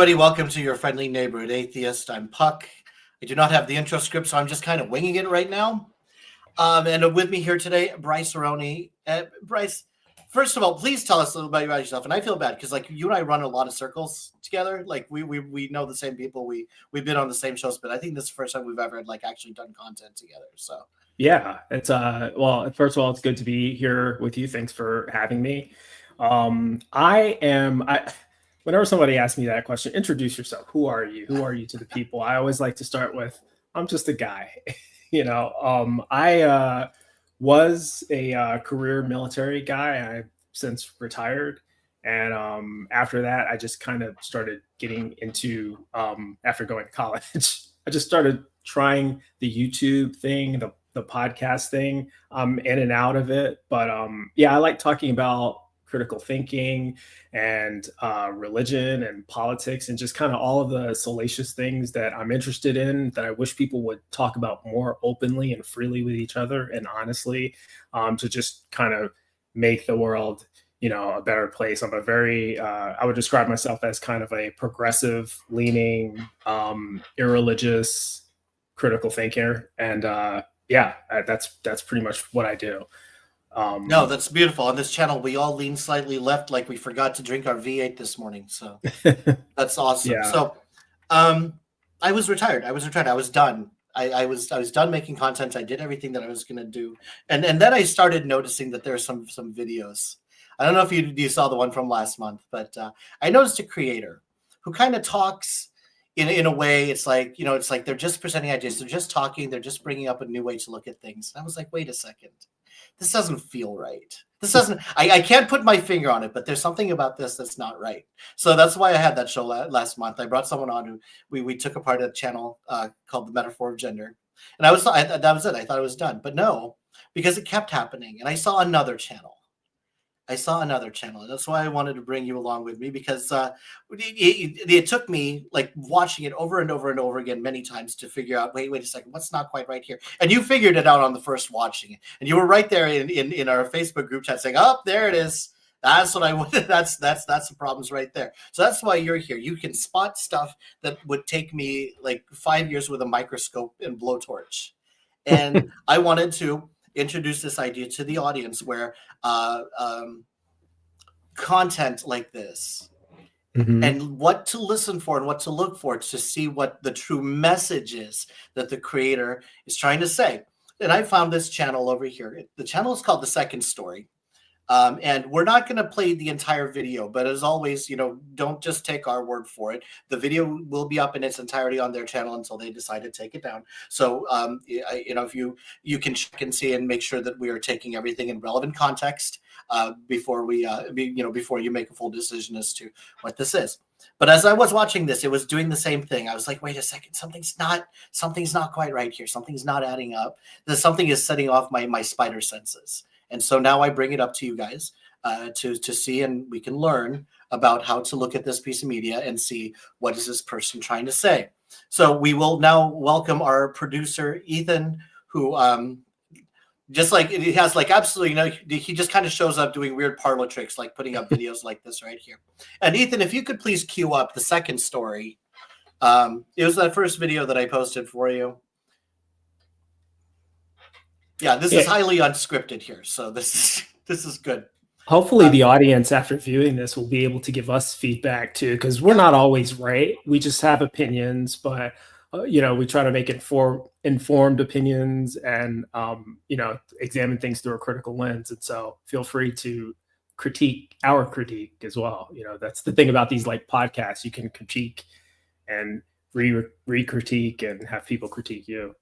everybody. Welcome to your friendly neighborhood atheist. I'm Puck. I do not have the intro script, so I'm just kind of winging it right now. And with me here today, Bryce Rarity. Bryce, first of all, please tell us a little bit about yourself. And I feel bad because, like, you and I run a lot of circles together. Like, we know the same people. We've been on the same shows, but I think this is the first time we've ever like actually done content together. So yeah, it's well, first of all, it's good to be here with you. Thanks for having me. Whenever somebody asks me that question, introduce yourself. Who are you? Who are you to the people? I always like to start with, I'm just a guy. I was a career military guy. I've since retired. And after that, I just kind of started getting into, after going to college, I just started trying the YouTube thing, the podcast thing, in and out of it. But yeah, I like talking about critical thinking and religion and politics and just kind of all of the salacious things that I'm interested in that I wish people would talk about more openly and freely with each other and honestly, to just kind of make the world, a better place. I'm a very, I would describe myself as kind of a progressive leaning, irreligious, critical thinker. And yeah, that's pretty much what I do. No, that's beautiful. On this channel, we all lean slightly left, like we forgot to drink our V8 this morning. So that's awesome. Yeah. So, I was retired. I was done. I was done making content. I did everything that I was going to do, and then I started noticing that there are some videos. I don't know if you saw the one from last month, but I noticed a creator who kind of talks in a way. It's like it's like they're just presenting ideas. They're just talking. They're just bringing up a new way to look at things. And I was like, wait a second. This doesn't feel right. This doesn't, I can't put my finger on it, but there's something about this that's not right. So that's why I had that show last month. I brought someone on who we took apart a channel called The Metaphor of Gender. And that was it. I thought it was done, but no, because it kept happening. And I saw another channel. And that's why I wanted to bring you along with me, because it took me like watching it over and over and over again many times to figure out, wait a second, what's not quite right here? And you figured it out on the first watching it. And you were right there in our Facebook group chat saying, oh, there it is. That's what I wanted. That's the problems right there. So that's why you're here. You can spot stuff that would take me like 5 years with a microscope and blowtorch. And I wanted to introduce this idea to the audience where content like this and what to listen for and what to look for to see what the true message is that the creator is trying to say. And I found this channel over here. The channel is called The Second Story. And we're not going to play the entire video, but as always, don't just take our word for it. The video will be up in its entirety on their channel until they decide to take it down. So, if you can check and see and make sure that we are taking everything in relevant context before before you make a full decision as to what this is. But as I was watching this, it was doing the same thing. I was like, wait a second, something's not quite right here. Something's not adding up. Something is setting off my spider senses. And so now I bring it up to you guys to see, and we can learn about how to look at this piece of media and see what is this person trying to say. So we will now welcome our producer, Ethan, who just like he has like absolutely he just kind of shows up doing weird parlor tricks, like putting up videos like this right here. And Ethan, if you could please cue up The Second Story. It was that first video that I posted for you. Yeah, this is highly unscripted here, so this is good. Hopefully the audience after viewing this will be able to give us feedback too, because we're not always right. We just have opinions, but we try to make informed opinions and examine things through a critical lens. And so feel free to critique our critique as well. That's the thing about these like podcasts. You can critique and re-critique and have people critique you.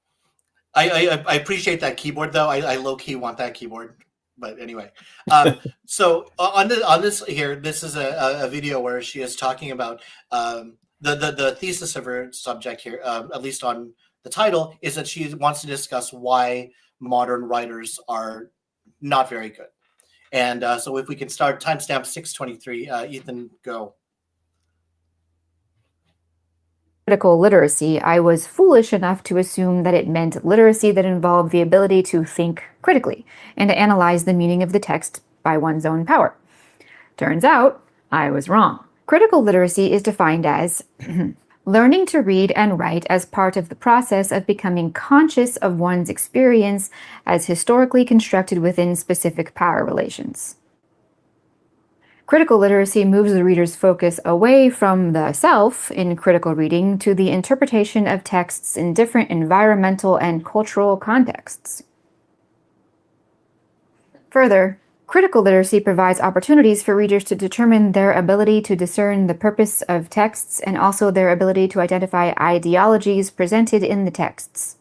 I appreciate that keyboard though. I low key want that keyboard, but anyway. So on this here, this is a video where she is talking about the thesis of her subject here. At least on the title is that she wants to discuss why modern writers are not very good. And so if we can start timestamp 6:23, Ethan, go. Critical literacy, I was foolish enough to assume that it meant literacy that involved the ability to think critically and to analyze the meaning of the text by one's own power. Turns out, I was wrong. Critical literacy is defined as learning to read and write as part of the process of becoming conscious of one's experience as historically constructed within specific power relations. Critical literacy moves the reader's focus away from the self in critical reading to the interpretation of texts in different environmental and cultural contexts. Further, critical literacy provides opportunities for readers to determine their ability to discern the purpose of texts and also their ability to identify ideologies presented in the texts.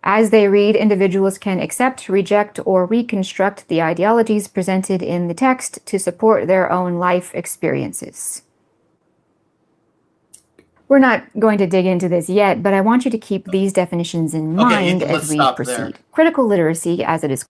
As they read, individuals can accept, reject, or reconstruct the ideologies presented in the text to support their own life experiences. We're not going to dig into this yet, but I want you to keep these definitions in mind as we proceed. There. Critical literacy, as it is.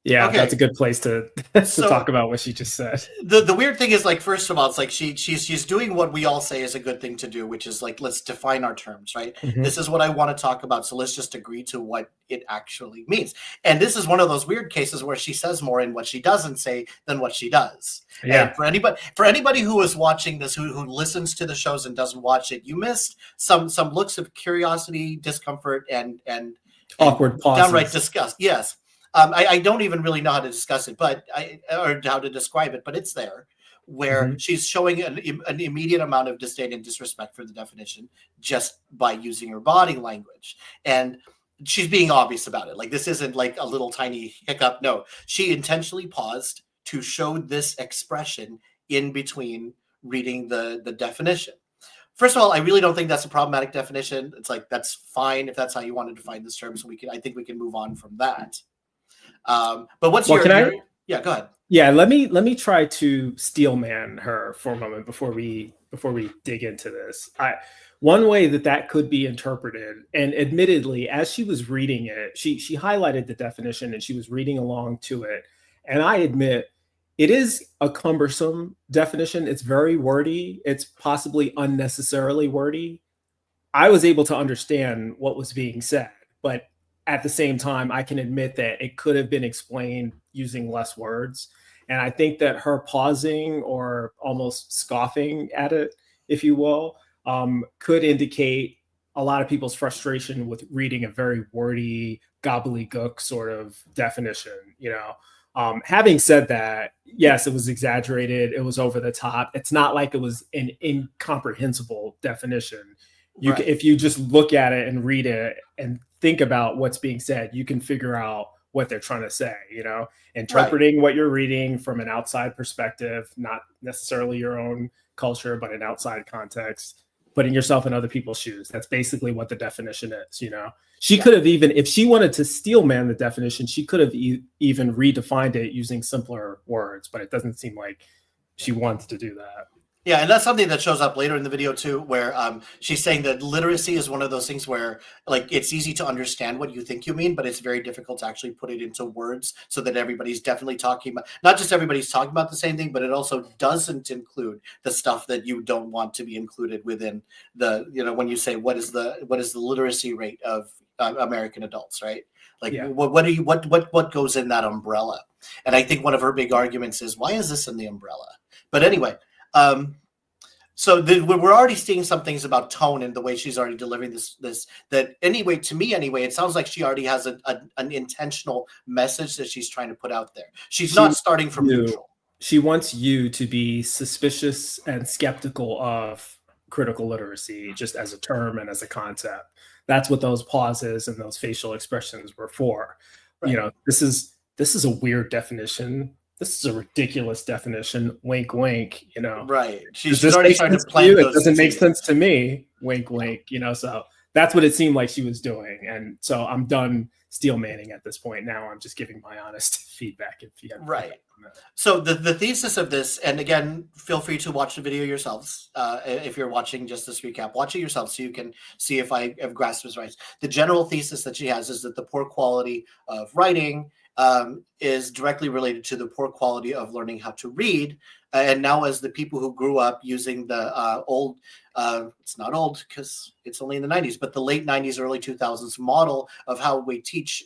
Yeah, that's a good place to talk about what she just said. The weird thing is, like, first of all, it's like she's doing what we all say is a good thing to do, which is like, let's define our terms, right? Mm-hmm. This is what I want to talk about, so let's just agree to what it actually means. And this is one of those weird cases where she says more in what she doesn't say than what she does. Yeah. And for anybody who is watching this, who listens to the shows and doesn't watch it, you missed some looks of curiosity, discomfort, and awkward pauses. Downright disgust. Yes. I don't even really know how to discuss it, or how to describe it, but it's there, where she's showing an immediate amount of disdain and disrespect for the definition just by using her body language. And she's being obvious about it. Like, this isn't like a little tiny hiccup. No, she intentionally paused to show this expression in between reading the definition. First of all, I really don't think that's a problematic definition. It's like, that's fine if that's how you want to define this term. So I think we can move on from that. But what's yeah, go ahead. Yeah, let me try to steelman her for a moment before we dig into this. One way that could be interpreted, and admittedly, as she was reading it, she highlighted the definition and she was reading along to it. And I admit, it is a cumbersome definition. It's very wordy. It's possibly unnecessarily wordy. I was able to understand what was being said, but at the same time, I can admit that it could have been explained using less words. And I think that her pausing or almost scoffing at it, if you will, could indicate a lot of people's frustration with reading a very wordy, gobbledygook sort of definition. Having said that, yes, it was exaggerated. It was over the top. It's not like it was an incomprehensible definition. If you just look at it and read it and think about what's being said, you can figure out what they're trying to say, interpreting what you're reading from an outside perspective, not necessarily your own culture, but an outside context, putting yourself in other people's shoes. That's basically what the definition is. She could have even, if she wanted to steelman the definition, she could have even redefined it using simpler words, but it doesn't seem like she wants to do that. Yeah, and that's something that shows up later in the video too, where she's saying that literacy is one of those things where, like, it's easy to understand what you think you mean, but it's very difficult to actually put it into words so that everybody's definitely talking about, not just everybody's talking about the same thing, but it also doesn't include the stuff that you don't want to be included within the, when you say what is the literacy rate of American adults, right? Like, what goes in that umbrella? And I think one of her big arguments is, why is this in the umbrella? But anyway. So we're already seeing some things about tone and the way she's already delivering this that anyway, to me anyway, it sounds like she already has an intentional message that she's trying to put out there. She's not starting from neutral. She wants you to be suspicious and skeptical of critical literacy just as a term and as a concept. That's what those pauses and those facial expressions were for. Right. This is a weird definition. This is a ridiculous definition. Wink, wink. Right? She's already trying to plant those. It doesn't make sense to me. Wink, wink. So that's what it seemed like she was doing. And so I'm done steelmanning at this point. Now I'm just giving my honest feedback. If you have right. So the thesis of this, and again, feel free to watch the video yourselves. If you're watching just this recap, watch it yourself so you can see if I have grasped this right. The general thesis that she has is that the poor quality of writing is directly related to the poor quality of learning how to read. And now as the people who grew up using the old, it's not old because it's only in the 90s, but the late 90s, early 2000s model of how we teach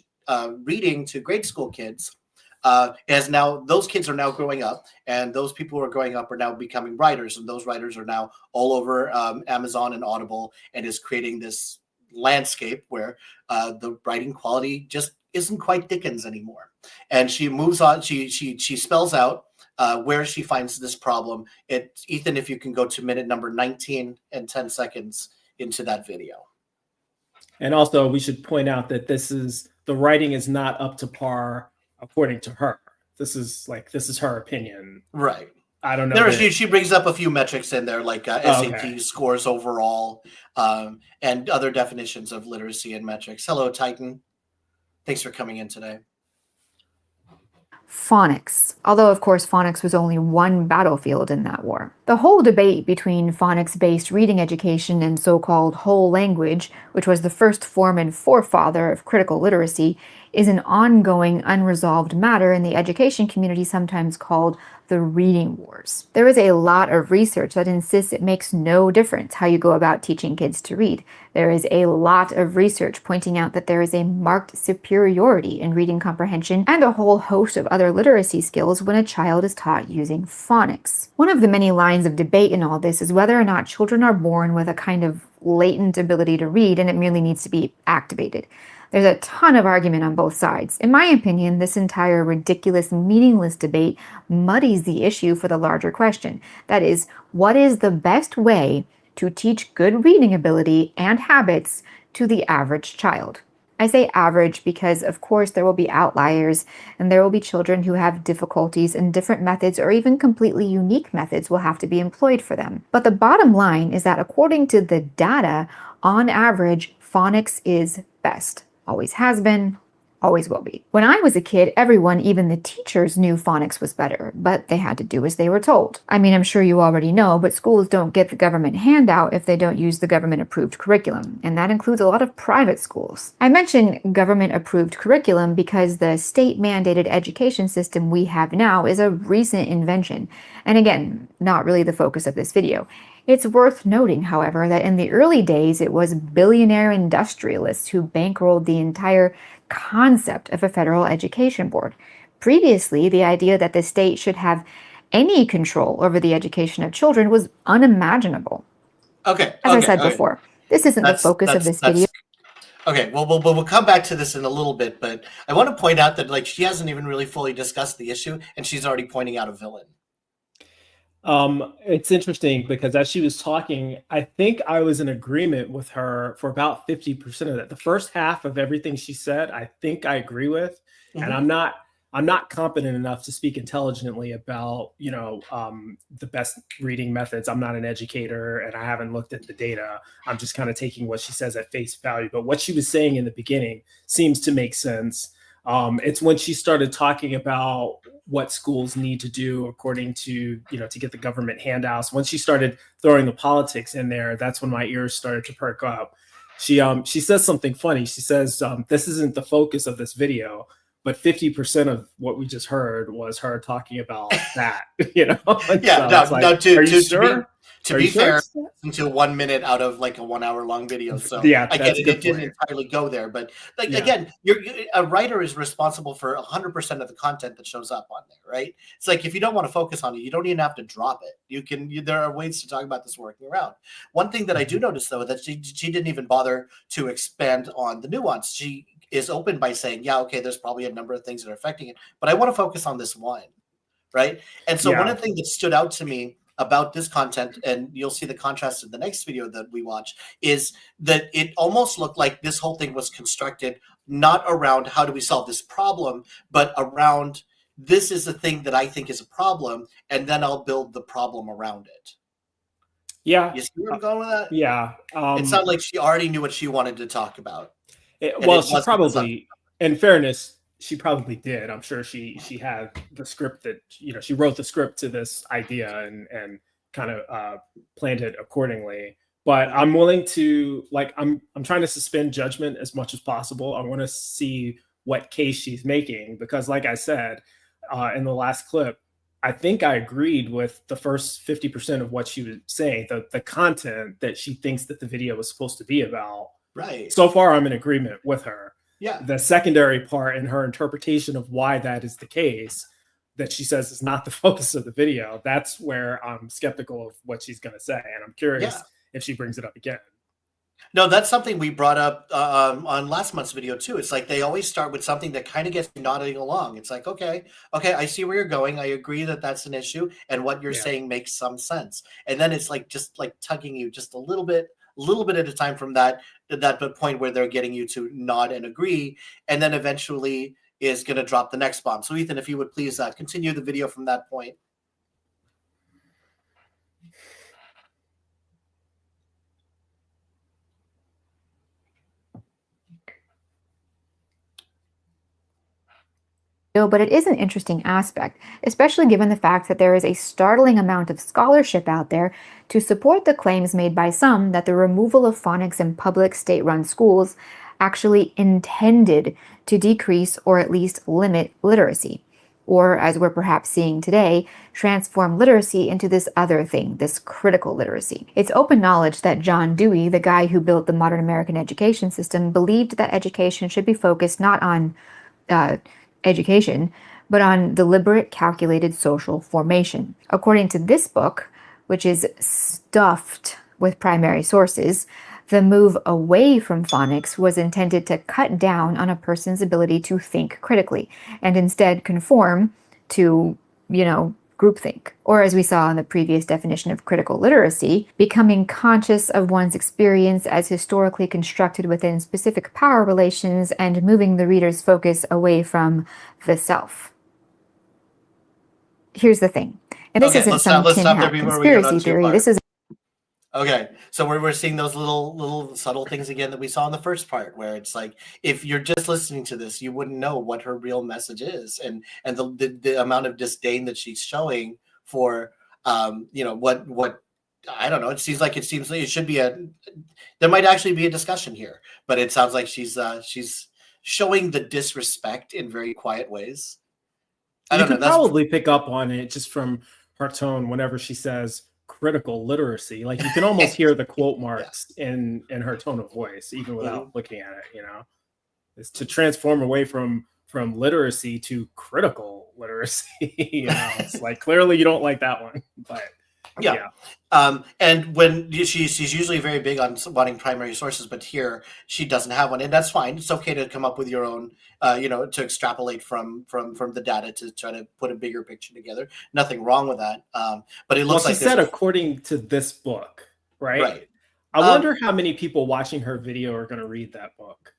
reading to grade school kids, as now those kids are now growing up, and those people who are growing up are now becoming writers, and those writers are now all over Amazon and Audible, and is creating this landscape where the writing quality just isn't quite Dickens anymore. And she moves on. She spells out where she finds this problem. Ethan, if you can go to minute number 19 and 10 seconds into that video. And also, we should point out that the writing is not up to par according to her. This is her opinion. Right. I don't know. She brings up a few metrics in there, like SAT scores overall, and other definitions of literacy and metrics. Hello, Titan. Thanks for coming in today. Phonics, although of course phonics was only one battlefield in that war. The whole debate between phonics-based reading education and so-called whole language, which was the first form and forefather of critical literacy, is an ongoing, unresolved matter in the education community, sometimes called the reading wars. There is a lot of research that insists it makes no difference how you go about teaching kids to read. There is a lot of research pointing out that there is a marked superiority in reading comprehension and a whole host of other literacy skills when a child is taught using phonics. One of the many lines of debate in all this is whether or not children are born with a kind of latent ability to read and it merely needs to be activated. There's a ton of argument on both sides. In my opinion, this entire ridiculous, meaningless debate muddies the issue for the larger question. That is, what is the best way to teach good reading ability and habits to the average child? I say average because, of course, there will be outliers, and there will be children who have difficulties, and different methods or even completely unique methods will have to be employed for them. But the bottom line is that according to the data, on average, phonics is best. Always has been, always will be. When I was a kid, everyone, even the teachers, knew phonics was better, but they had to do as they were told. I mean, I'm sure you already know, but schools don't get the government handout if they don't use the government-approved curriculum, and that includes a lot of private schools. I mention government-approved curriculum because the state-mandated education system we have now is a recent invention, and again, not really the focus of this video. It's worth noting, however, that in the early days, it was billionaire industrialists who bankrolled the entire concept of a federal education board. Previously, the idea that the state should have any control over the education of children was unimaginable. Okay. As I said before, this isn't the focus of this video. Okay, well, we'll come back to this in a little bit, but I want to point out that she hasn't even really fully discussed the issue, and she's already pointing out a villain. It's interesting because as she was talking, I think I was in agreement with her for about 50% of that. The first half of everything she said, I think I agree with, and I'm not competent enough to speak intelligently about, the best reading methods. I'm not an educator and I haven't looked at the data. I'm just kind of taking what she says at face value. But what she was saying in the beginning seems to make sense. It's when she started talking about what schools need to do according to, to get the government handouts. Once she started throwing the politics in there, that's when my ears started to perk up. She says something funny. She says, this isn't the focus of this video, but 50% of what we just heard was her talking about that, Yeah, so to be fair, into 1 minute out of like a 1 hour long video. So yeah, I get it. It didn't entirely go there, but again, a writer is responsible for 100% of the content that shows up on there, right? It's like, if you don't want to focus on it, you don't even have to drop it. There are ways to talk about this working around. One thing that I do notice though, that she didn't even bother to expand on the nuance. She is open by saying, yeah, okay, there's probably a number of things that are affecting it, but I want to focus on this one, right? And so one of the things that stood out to me about this content, and you'll see the contrast in the next video that we watch, is that it almost looked like this whole thing was constructed not around how do we solve this problem, but around this is the thing that I think is a problem, and then I'll build the problem around it. Yeah. You see where I'm going with that? Yeah. It sounded like she already knew what she wanted to talk about. She probably, in fairness, she probably did. I'm sure she had the script that, she wrote the script to this idea and kind of planned it accordingly. But I'm willing to, I'm trying to suspend judgment as much as possible. I want to see what case she's making, because like I said, in the last clip, I think I agreed with the first 50% of what she was saying, the content that she thinks that the video was supposed to be about. Right. So far, I'm in agreement with her. the secondary part and her interpretation of why that is the case, that she says is not the focus of the video, that's where I'm skeptical of what she's going to say. And I'm curious if she brings it up again. No, that's something we brought up on last month's video too. It's like they always start with something that kind of gets you nodding along. It's like, okay, I see where you're going. I agree that that's an issue, and what you're saying makes some sense. And then it's like just like tugging you just a little bit at a time from that point where they're getting you to nod and agree, and then eventually is going to drop the next bomb. So Ethan, if you would please continue the video from that point. But it is an interesting aspect, especially given the fact that there is a startling amount of scholarship out there to support the claims made by some that the removal of phonics in public state-run schools actually intended to decrease or at least limit literacy, or, as we're perhaps seeing today, transform literacy into this other thing, this critical literacy. It's open knowledge that John Dewey, the guy who built the modern American education system, believed that education should be focused not on education, but on deliberate, calculated social formation. According to this book, which is stuffed with primary sources, the move away from phonics was intended to cut down on a person's ability to think critically and instead conform to, groupthink. Or, as we saw in the previous definition of critical literacy, becoming conscious of one's experience as historically constructed within specific power relations and moving the reader's focus away from the self. Here's the thing, and this isn't some tin hat conspiracy theory. This is okay. So we're seeing those little subtle things again that we saw in the first part, where it's like, if you're just listening to this, you wouldn't know what her real message is, and the amount of disdain that she's showing for what I don't know. It seems like it should be there might actually be a discussion here, but it sounds like she's showing the disrespect in very quiet ways. You can probably pick up on it just from her tone whenever she says critical literacy. Like, you can almost hear the quote marks in her tone of voice, even without looking at it. It's to transform away from literacy to critical literacy. It's like, clearly you don't like that one, but and when she's usually very big on wanting primary sources, but here she doesn't have one, and that's fine. It's okay to come up with your own, to extrapolate from the data to try to put a bigger picture together. Nothing wrong with that. But it looks like she said, according to this book, right? I wonder how many people watching her video are going to read that book.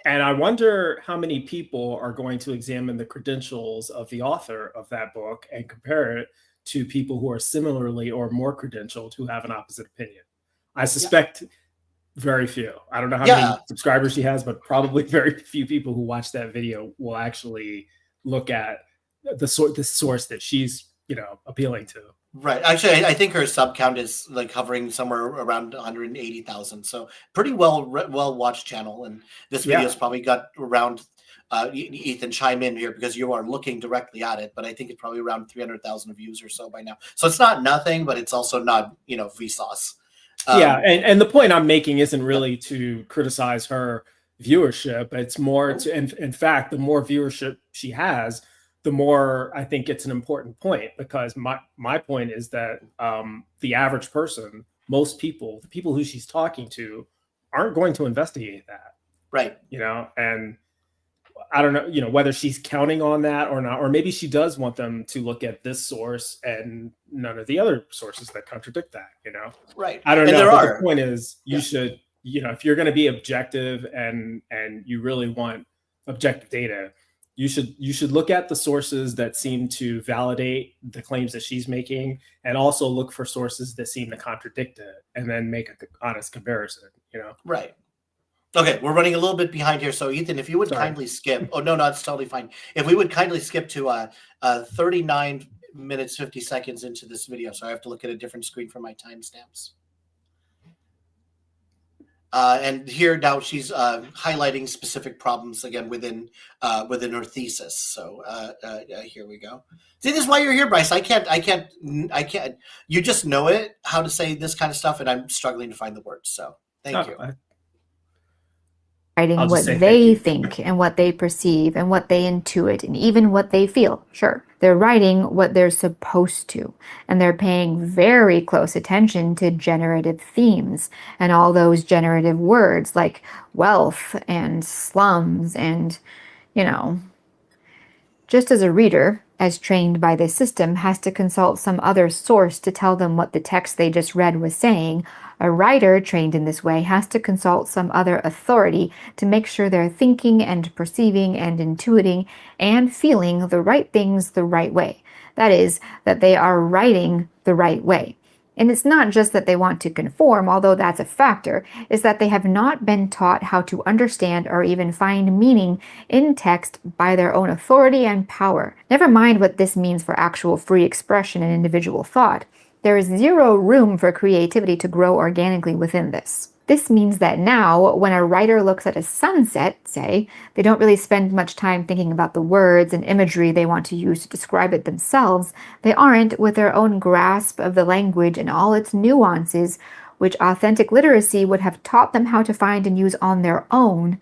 And I wonder how many people are going to examine the credentials of the author of that book and compare it to people who are similarly or more credentialed who have an opposite opinion. I suspect very few. I don't know how many subscribers she has, but probably very few people who watch that video will actually look at the source that she's, appealing to. Right. Actually, I think her sub count is like hovering somewhere around 180,000. So pretty well watched channel. And this video's probably got around, Ethan, chime in here because you are looking directly at it, but I think it's probably around 300,000 views or so by now. So it's not nothing, but it's also not, Vsauce. And the point I'm making isn't really to criticize her viewership. It's more to, in fact, the more viewership she has, the more I think it's an important point, because my point is that the average person, most people, the people who she's talking to, aren't going to investigate that. Right. And I don't know, whether she's counting on that or not, or maybe she does want them to look at this source and none of the other sources that contradict that, Right. I don't know. But the point is, you should, if you're going to be objective and you really want objective data, you should look at the sources that seem to validate the claims that she's making, and also look for sources that seem to contradict it, and then make an honest comparison, Right. Okay, we're running a little bit behind here. So Ethan, if you would kindly skip. Oh, no, it's totally fine. If we would kindly skip to 39 minutes, 50 seconds into this video. So I have to look at a different screen for my timestamps. And here now she's highlighting specific problems again within her thesis. So here we go. See, this is why you're here, Bryce. I can't. You just know it, how to say this kind of stuff, and I'm struggling to find the words. So thank you. writing what say they think and what they perceive and what they intuit and even what they feel. Sure, they're writing what they're supposed to, and they're paying very close attention to generative themes and all those generative words like wealth and slums and, you know, just as a reader, as trained by this system, has to consult some other source to tell them what the text they just read was saying, a writer trained in this way has to consult some other authority to make sure they're thinking and perceiving and intuiting and feeling the right things the right way. That is, that they are writing the right way. And it's not just that they want to conform, although that's a factor, it's that they have not been taught how to understand or even find meaning in text by their own authority and power. Never mind what this means for actual free expression and individual thought. There is zero room for creativity to grow organically within this. This means that now, when a writer looks at a sunset, say, they don't really spend much time thinking about the words and imagery they want to use to describe it themselves. They aren't, with their own grasp of the language and all its nuances, which authentic literacy would have taught them how to find and use on their own,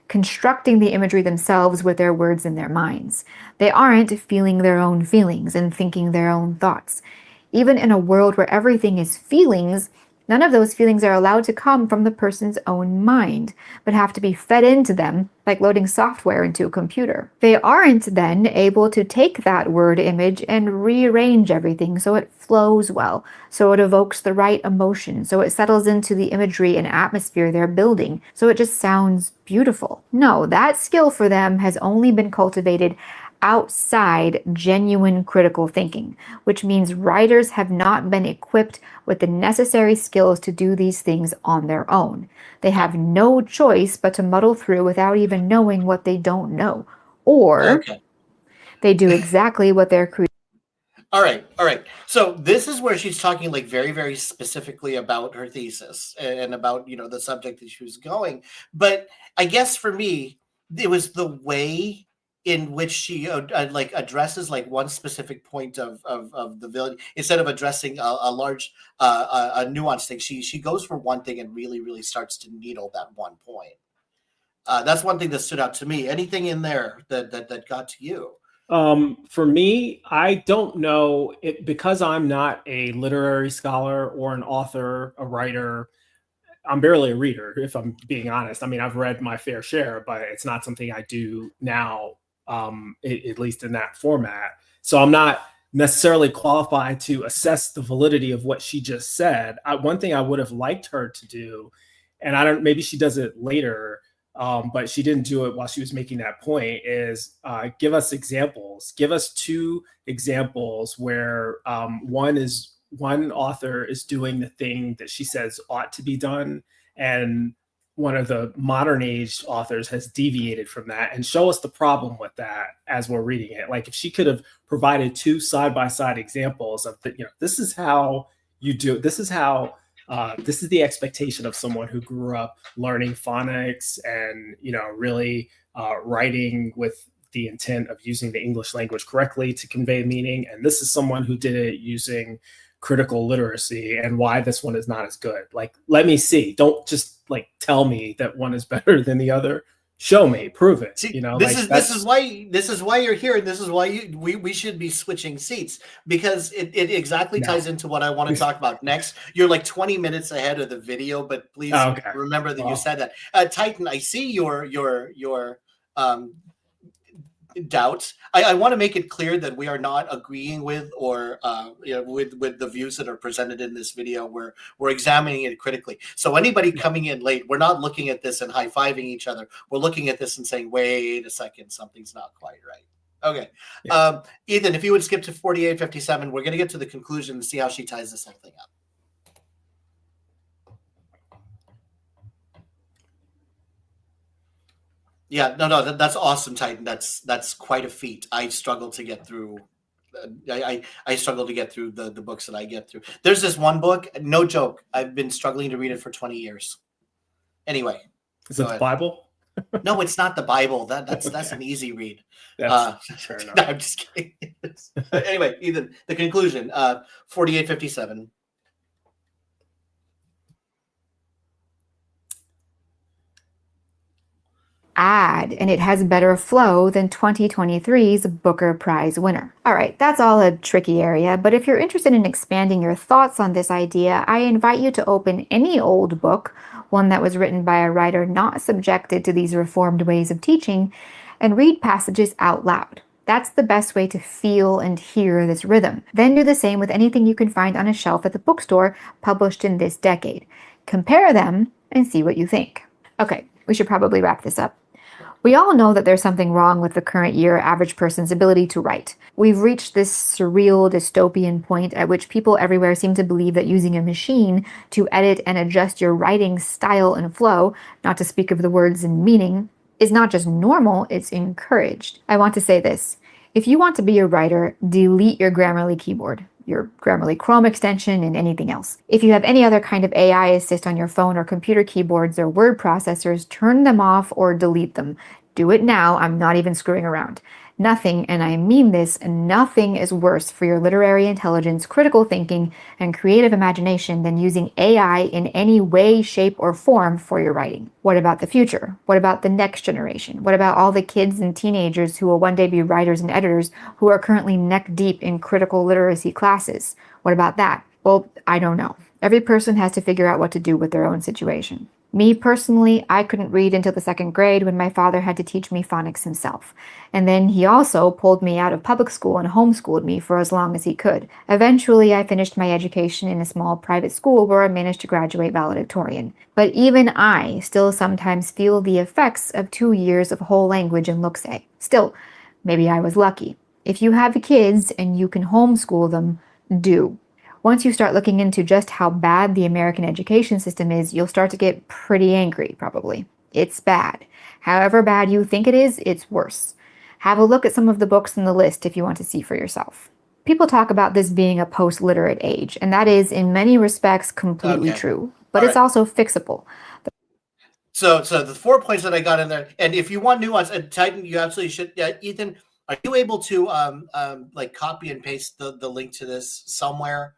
constructing the imagery themselves with their words in their minds. They aren't feeling their own feelings and thinking their own thoughts. Even in a world where everything is feelings, none of those feelings are allowed to come from the person's own mind, but have to be fed into them like loading software into a computer. They aren't then able to take that word image and rearrange everything so it flows well, so it evokes the right emotion, so it settles into the imagery and atmosphere they're building, so it just sounds beautiful. No, that skill for them has only been cultivated outside genuine critical thinking, which means writers have not been equipped with the necessary skills to do these things on their own. They have no choice but to muddle through without even knowing what they don't know. Or they do exactly what they're creating. All right. So this is where she's talking like very, very specifically about her thesis and about, you know, the subject that she was going. But I guess for me, it was the way in which she like addresses like one specific point of the villain instead of addressing a large a nuanced thing. She goes for one thing and really starts to needle that one point. That's one thing that stood out to me. Anything in there that got to you? For me, I don't know it because I'm not a literary scholar or an author, a writer. I'm barely a reader, if I'm being honest. I mean, I've read my fair share, but it's not something I do now, at least in that format. So I'm not necessarily qualified to assess the validity of what she just said. One thing I would have liked her to do, and maybe she does it later, but she didn't do it while she was making that point, is give us examples. Give us two examples where one author is doing the thing that she says ought to be done, and one of the modern age authors has deviated from that, and show us the problem with that as we're reading it. Like if she could have provided two side-by-side examples of the, you know, this is how you do it. This is how this is the expectation of someone who grew up learning phonics and, you know, really writing with the intent of using the English language correctly to convey meaning. And this is someone who did it using critical literacy, and why this one is not as good. Like, let me see. Don't just like tell me that one is better than the other. Show me, prove it. See, you know, this is why you're here, and this is why we should be switching seats, because it exactly ties into what I want to talk about next. You're like 20 minutes ahead of the video, but please remember that you said that. Titan, I see your doubts. I want to make it clear that we are not agreeing with or with the views that are presented in this video. We're examining it critically. So anybody coming in late, we're not looking at this and high-fiving each other. We're looking at this and saying, wait a second, something's not quite right. Okay. Yeah. Ethan, if you would skip to 4857, we're going to get to the conclusion and see how she ties this whole thing up. Yeah, no, that's awesome, Titan. That's quite a feat. I struggle to get through. I struggle to get through the books that I get through. There's this one book, no joke. I've been struggling to read it for 20 years. Anyway, is it the Bible? No, it's not the Bible. That's an easy read. That's fair enough. No, I'm just kidding. Anyway, Ethan, the conclusion. 4857. add, and it has better flow than 2023's Booker Prize winner. All right, that's all a tricky area, but if you're interested in expanding your thoughts on this idea, I invite you to open any old book, one that was written by a writer not subjected to these reformed ways of teaching, and read passages out loud. That's the best way to feel and hear this rhythm. Then do the same with anything you can find on a shelf at the bookstore published in this decade. Compare them and see what you think. Okay, we should probably wrap this up. We all know that there's something wrong with the current year average person's ability to write. We've reached this surreal dystopian point at which people everywhere seem to believe that using a machine to edit and adjust your writing style and flow, not to speak of the words and meaning, is not just normal, it's encouraged. I want to say this. If you want to be a writer, delete your Grammarly keyboard, your Grammarly Chrome extension, and anything else. If you have any other kind of AI assist on your phone or computer keyboards or word processors, turn them off or delete them. Do it now. I'm not even screwing around. Nothing, and I mean this, nothing is worse for your literary intelligence, critical thinking, and creative imagination than using AI in any way, shape, or form for your writing. What about the future? What about the next generation? What about all the kids and teenagers who will one day be writers and editors who are currently neck deep in critical literacy classes? What about that? Well, I don't know. Every person has to figure out what to do with their own situation. Me personally, I couldn't read until the 2nd grade when my father had to teach me phonics himself. And then he also pulled me out of public school and homeschooled me for as long as he could. Eventually, I finished my education in a small private school where I managed to graduate valedictorian. But even I still sometimes feel the effects of 2 years of whole language and look-say. Still, maybe I was lucky. If you have kids and you can homeschool them, do. Once you start looking into just how bad the American education system is, you'll start to get pretty angry, probably. It's bad. However bad you think it is, it's worse. Have a look at some of the books in the list if you want to see for yourself. People talk about this being a post-literate age, and that is, in many respects, completely true. But it's also fixable. So the 4 points that I got in there, and if you want nuance, and Titan, you absolutely should. Ethan, are you able to like copy and paste the link to this somewhere?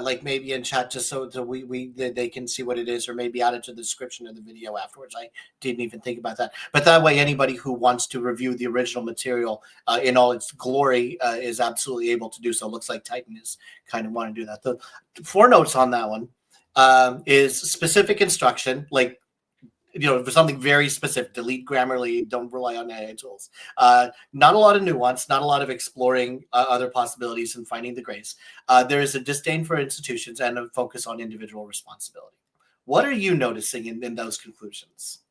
Like maybe in chat, just so they can see what it is, or maybe add it to the description of the video afterwards. I didn't even think about that, but that way anybody who wants to review the original material in all its glory is absolutely able to do so. It looks like Titan is kind of want to do that. The 4 notes on that one is specific instruction, like, for something very specific. Delete Grammarly. Don't rely on AI tools. Not a lot of nuance. Not a lot of exploring other possibilities and finding the grace. There is a disdain for institutions and a focus on individual responsibility. What are you noticing in those conclusions?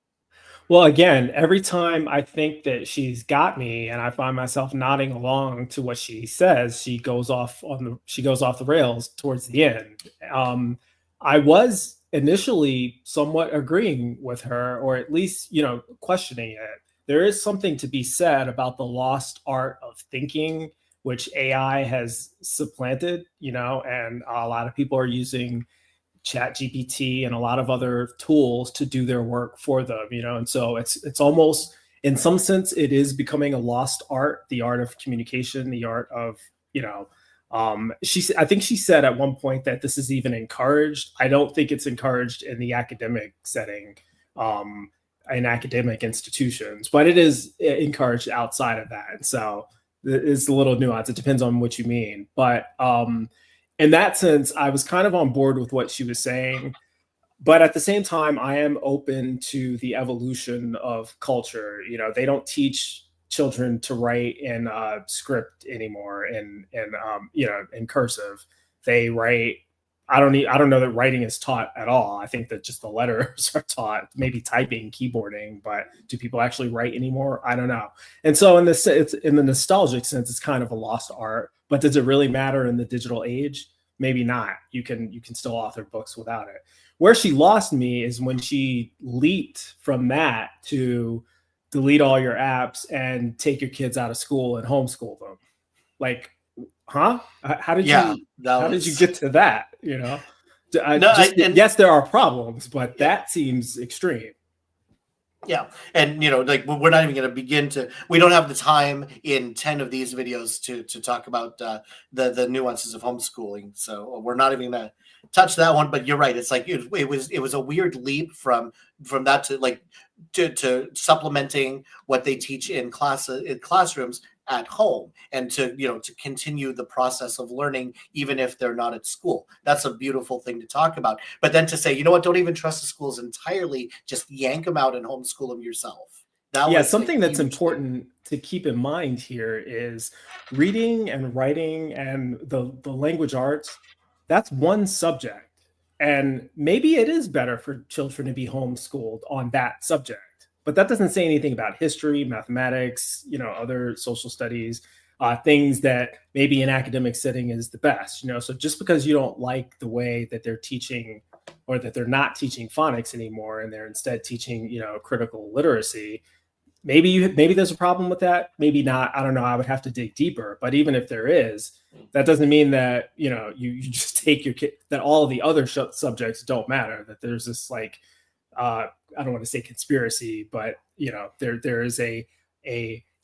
Well, again, every time I think that she's got me, and I find myself nodding along to what she says, she goes off the rails towards the end. I was initially somewhat agreeing with her, or at least, questioning it. There is something to be said about the lost art of thinking, which AI has supplanted, and a lot of people are using ChatGPT and a lot of other tools to do their work for them, and so it's almost, in some sense, it is becoming a lost art, the art of communication, the art of, I think she said at one point that this is even encouraged. I don't think it's encouraged in the academic setting, in academic institutions, but it is encouraged outside of that. And so it's a little nuance. It depends on what you mean. But in that sense, I was kind of on board with what she was saying. But at the same time, I am open to the evolution of culture. They don't teach children to write in script anymore, in cursive. They write. I don't know that writing is taught at all. I think that just the letters are taught, maybe typing, keyboarding, but do people actually write anymore? I don't know. And so in the nostalgic sense, it's kind of a lost art. But does it really matter in the digital age? Maybe not. You can still author books without it. Where she lost me is when she leaped from that to delete all your apps and take your kids out of school and homeschool them. Like, huh? How did you get to that? Yes, there are problems, but that seems extreme. Yeah. And, like, we're not even going to begin to, we don't have the time in 10 of these videos to talk about the nuances of homeschooling. So we're not even going to touch that one, but you're right. It's like it was a weird leap from that to like to supplementing what they teach in classrooms at home, and to to continue the process of learning even if they're not at school. That's a beautiful thing to talk about. But then to say, you know what, don't even trust the schools entirely, just yank them out and homeschool them yourself. Something that's important to keep in mind here is reading and writing and the language arts. That's one subject, and maybe it is better for children to be homeschooled on that subject. But that doesn't say anything about history, mathematics, other social studies, things that maybe an academic setting is the best. So just because you don't like the way that they're teaching, or that they're not teaching phonics anymore, and they're instead teaching, critical literacy, maybe there's a problem with that. Maybe not. I don't know. I would have to dig deeper. But even if there is, that doesn't mean that you just take your kid, that all of the other subjects don't matter. That there's this like. I don't want to say conspiracy, but there is an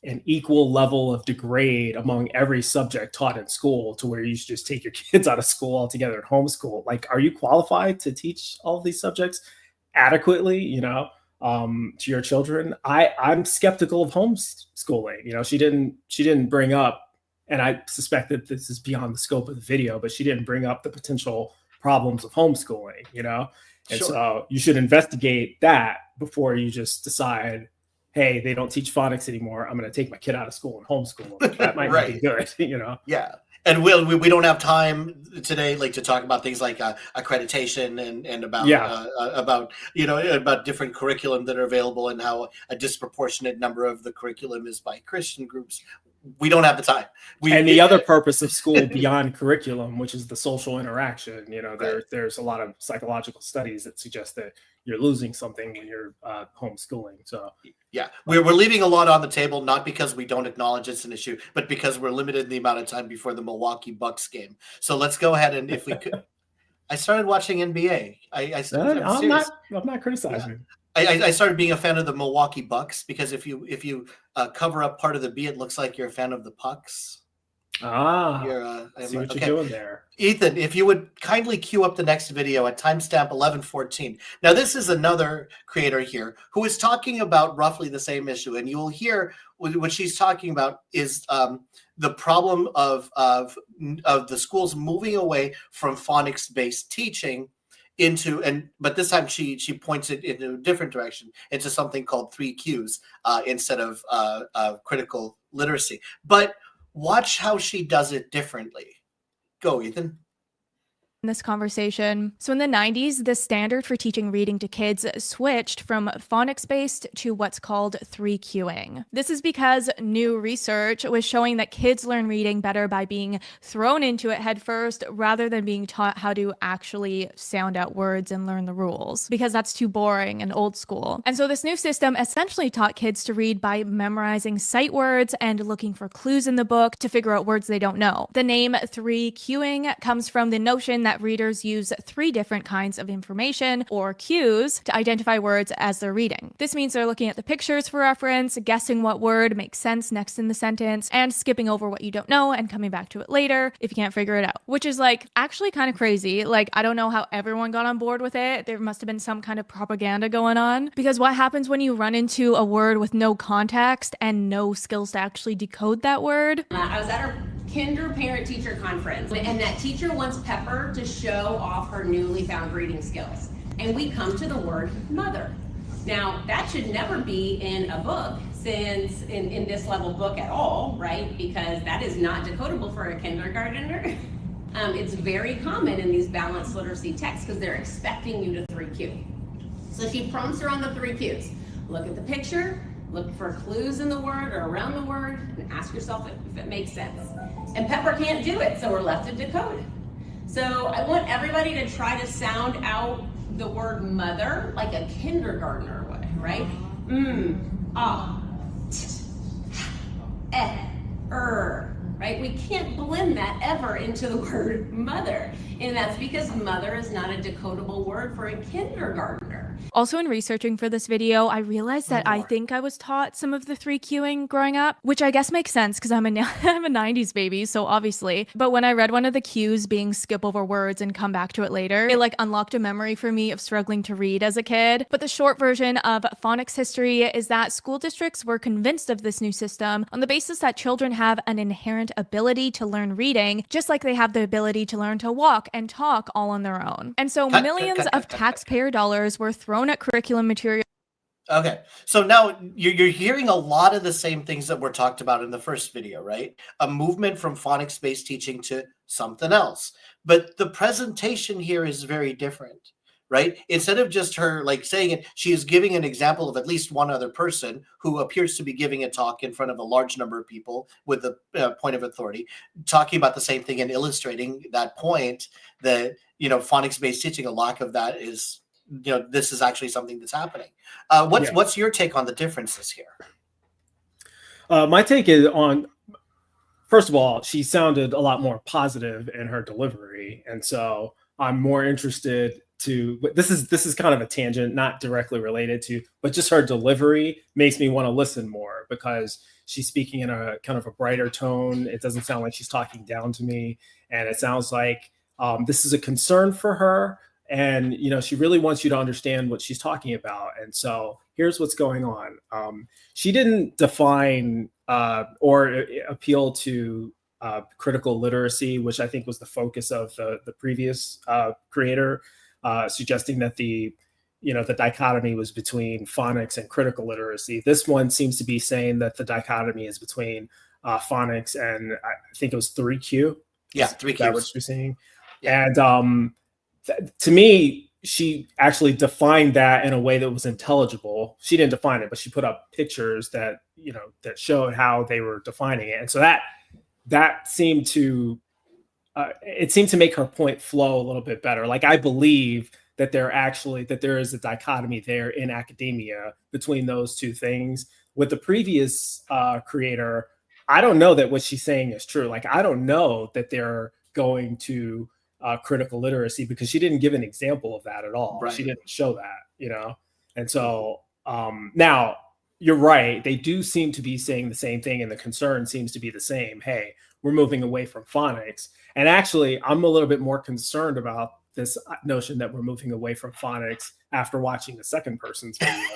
equal level of degrade among every subject taught in school, to where you should just take your kids out of school altogether and homeschool. Like, are you qualified to teach all of these subjects adequately? To your children? I'm skeptical of homeschooling. She didn't bring up, and I suspect that this is beyond the scope of the video, but she didn't bring up the potential problems of homeschooling. And sure. So you should investigate that before you just decide, hey, they don't teach phonics anymore, I'm going to take my kid out of school and homeschool them. That might not be good, Yeah. And we don't have time today, like, to talk about things like accreditation and about different curriculum that are available, and how a disproportionate number of the curriculum is by Christian groups. We don't have the time. The other purpose of school beyond curriculum, which is the social interaction, there's a lot of psychological studies that suggest that you're losing something when you're homeschooling. So yeah, we're leaving a lot on the table, not because we don't acknowledge it's an issue, but because we're limited in the amount of time before the Milwaukee Bucks game. So let's go ahead, and if we could, I started watching NBA. I'm not criticizing. I started being a fan of the Milwaukee Bucks, because if you cover up part of the B, it looks like you're a fan of the pucks. See what you're doing there. Ethan, if you would kindly queue up the next video at timestamp 11:14. Now, this is another creator here who is talking about roughly the same issue, and you will hear what she's talking about is the problem of the schools moving away from phonics-based teaching but this time she points it in a different direction, into something called 3 Qs instead of critical literacy. But watch how she does it differently. Go, Ethan. In this conversation. So in the 90s, the standard for teaching reading to kids switched from phonics-based to what's called 3Qing. This is because new research was showing that kids learn reading better by being thrown into it head first, rather than being taught how to actually sound out words and learn the rules, because that's too boring and old school. And so this new system essentially taught kids to read by memorizing sight words and looking for clues in the book to figure out words they don't know. The name 3Qing comes from the notion that readers use 3 different kinds of information, or cues, to identify words as they're reading. This means they're looking at the pictures for reference, guessing what word makes sense next in the sentence, and skipping over what you don't know and coming back to it later if you can't figure it out. Which is actually kind of crazy. I don't know how everyone got on board with it. There must have been some kind of propaganda going on. Because what happens when you run into a word with no context and no skills to actually decode that word? I was at our kinder parent-teacher conference, and that teacher wants Pepper to show off her newly found reading skills. And we come to the word mother. Now, that should never be in a book, since in this level book at all, right? Because that is not decodable for a kindergartner. It's very common in these balanced literacy texts, because they're expecting you to 3Q. So she prompts her on the 3 Qs. Look at the picture, look for clues in the word or around the word, and ask yourself if it makes sense. And Pepper can't do it, so we're left to decode. So I want everybody to try to sound out the word mother like a kindergartner would, right? Right? We can't blend that that ever into the word mother. And that's because mother is not a decodable word for a kindergartner. Also, in researching for this video, I realized that I think I was taught some of the 3Qing growing up, which I guess makes sense because I'm a 90s baby, so obviously. But when I read one of the cues being skip over words and come back to it later, it like unlocked a memory for me of struggling to read as a kid. But the short version of phonics history is that school districts were convinced of this new system on the basis that children have an inherent ability to learn reading, just like they have the ability to learn to walk and talk all on their own. And so millions of taxpayer dollars were thrown at curriculum material. Okay, so now you're hearing a lot of the same things that were talked about in the first video, right? A movement from phonics-based teaching to something else. But the presentation here is very different, right? Instead of just her like saying it, she is giving an example of at least one other person who appears to be giving a talk in front of a large number of people with a point of authority, talking about the same thing and illustrating that point that, you know, phonics-based teaching, a lack of that is, you know, this is actually something that's happening. What's your take on the differences here? My take is on, first of all, she sounded a lot more positive in her delivery. And so I'm more interested to, this is kind of a tangent, not directly related to, but just her delivery makes me want to listen more because she's speaking in a kind of a brighter tone. It doesn't sound like she's talking down to me. And it sounds like this is a concern for her. And, you know, she really wants you to understand what she's talking about. And so here's what's going on. She didn't define or appeal to critical literacy, which I think was the focus of the previous creator, suggesting that the dichotomy was between phonics and critical literacy. This one seems to be saying that the dichotomy is between phonics and I think it was 3Q. Yeah, 3Q. That's what you're saying. Yeah. And to me, she actually defined that in a way that was intelligible. She didn't define it, but she put up pictures that, you know, that showed how they were defining it. And so that seemed to, it seemed to make her point flow a little bit better. Like, I believe that there is a dichotomy there in academia between those two things. With the previous creator, I don't know that what she's saying is true. Like, I don't know that they're going to critical literacy because she didn't give an example of that at all. Right. She didn't show that, you know? And so now you're right. They do seem to be saying the same thing. And the concern seems to be the same. Hey, we're moving away from phonics. And actually, I'm a little bit more concerned about this notion that we're moving away from phonics after watching the second person's video,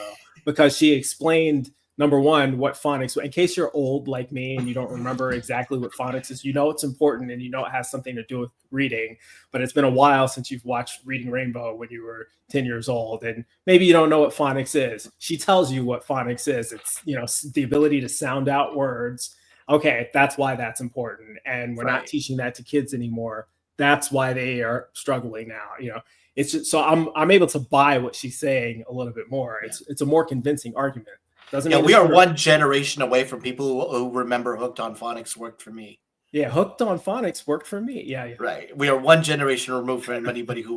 because she explained, number one, what phonics, in case you're old like me and you don't remember exactly what phonics is, you know it's important and you know it has something to do with reading, but it's been a while since you've watched Reading Rainbow when you were 10 years old, and maybe you don't know what phonics is. She tells you what phonics is. It's, you know, the ability to sound out words. Okay, that's why that's important. And we're not teaching that to kids anymore. That's why they are struggling now. You know, it's just, so I'm able to buy what she's saying a little bit more. It's a more convincing argument. We are one generation away from people who remember Hooked on Phonics worked for me. Yeah, Hooked on Phonics worked for me. Yeah. Right. We are one generation removed from anybody who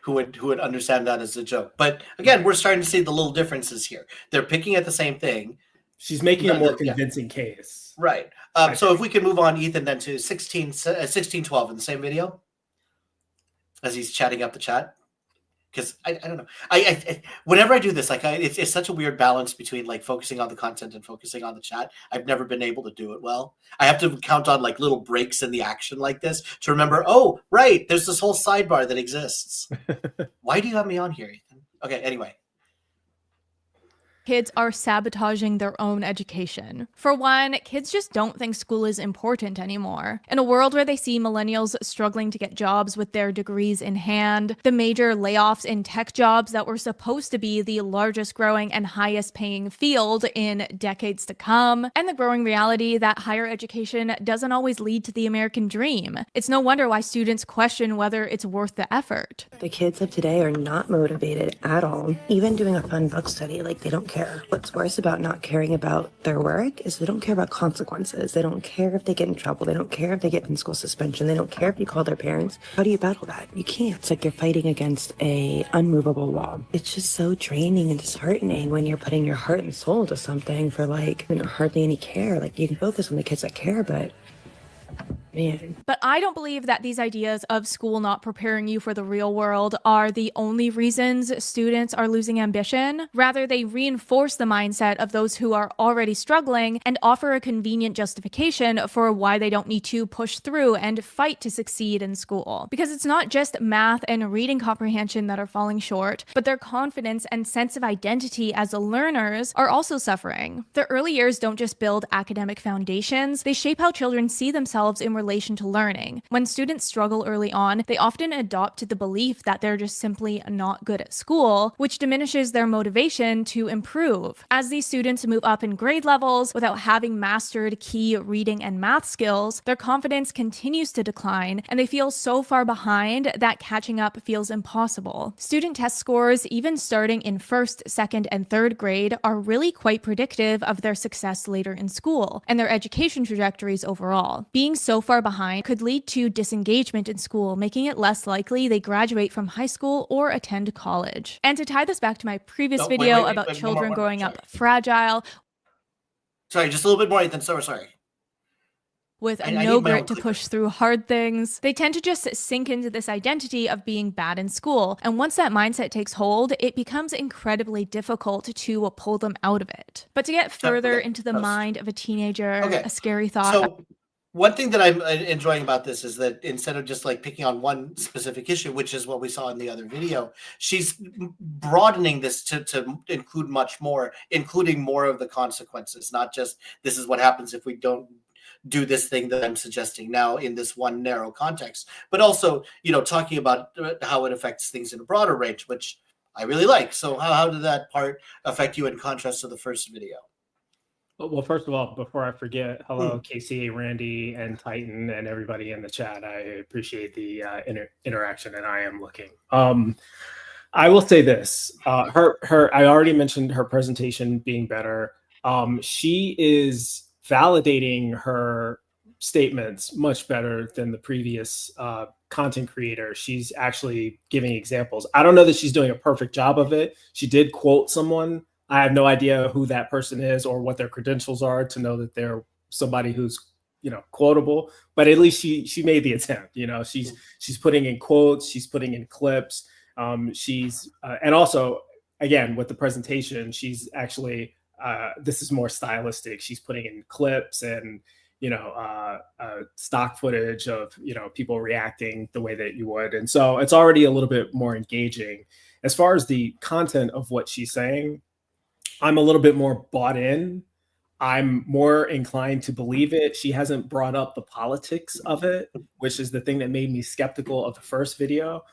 would understand that as a joke. But again, we're starting to see the little differences here. They're picking at the same thing. She's making a more convincing case. Right. So if we can move on, Ethan, then to 1612 in the same video, as he's chatting up the chat. Because I don't know. I whenever I do this, like it's such a weird balance between like focusing on the content and focusing on the chat. I've never been able to do it well. I have to count on like little breaks in the action like this to remember, oh, right, there's this whole sidebar that exists. Why do you have me on here, Ethan? Okay, anyway. Kids are sabotaging their own education. For one, kids just don't think school is important anymore. In a world where they see millennials struggling to get jobs with their degrees in hand, the major layoffs in tech jobs that were supposed to be the largest growing and highest paying field in decades to come, and the growing reality that higher education doesn't always lead to the American dream. It's no wonder why students question whether it's worth the effort. The kids of today are not motivated at all. Even doing a fun book study, like they don't care. What's worse about not caring about their work is they don't care about consequences. They don't care if they get in trouble. They don't care if they get in school suspension. They don't care if you call their parents. How do you battle that? You can't. It's like you're fighting against a unmovable wall. It's just so draining and disheartening when you're putting your heart and soul to something for like, hardly any care. Like you can focus on the kids that care, but Man. But I don't believe that these ideas of school not preparing you for the real world are the only reasons students are losing ambition. Rather, they reinforce the mindset of those who are already struggling and offer a convenient justification for why they don't need to push through and fight to succeed in school. Because it's not just math and reading comprehension that are falling short, but their confidence and sense of identity as learners are also suffering. The early years don't just build academic foundations, they shape how children see themselves in relation to learning. When students struggle early on, they often adopt the belief that they're just simply not good at school, which diminishes their motivation to improve. As these students move up in grade levels without having mastered key reading and math skills, their confidence continues to decline, and they feel so far behind that catching up feels impossible. Student test scores, even starting in first, second, and third grade, are really quite predictive of their success later in school and their education trajectories overall. Being so far behind could lead to disengagement in school, making it less likely they graduate from high school or attend college. And to tie this back to my previous video about children growing up fragile, sorry, just a little bit more, Ethan. Sorry. With no grit to push through hard things, they tend to just sink into this identity of being bad in school. And once that mindset takes hold, it becomes incredibly difficult to pull them out of it. But to get further into the mind of a teenager, a scary thought. So one thing that I'm enjoying about this is that instead of just like picking on one specific issue, which is what we saw in the other video, she's broadening this to include much more, including more of the consequences, not just this is what happens if we don't do this thing that I'm suggesting now in this one narrow context, but also, talking about how it affects things in a broader range, which I really like. So how did that part affect you in contrast to the first video? Well, first of all, before I forget, hello, KCA, Randy, and Titan, and everybody in the chat. I appreciate the interaction, and I am looking. I will say this: her. I already mentioned her presentation being better. She is validating her statements much better than the previous content creator. She's actually giving examples. I don't know that she's doing a perfect job of it. She did quote someone. I have no idea who that person is or what their credentials are to know that they're somebody who's, quotable, but at least she made the attempt. She's putting in quotes, she's putting in clips. And also, again, with the presentation, she's actually, this is more stylistic. She's putting in clips and, stock footage of, people reacting the way that you would. And so it's already a little bit more engaging. As far as the content of what she's saying, I'm a little bit more bought in. I'm more inclined to believe it. She hasn't brought up the politics of it, which is the thing that made me skeptical of the first video.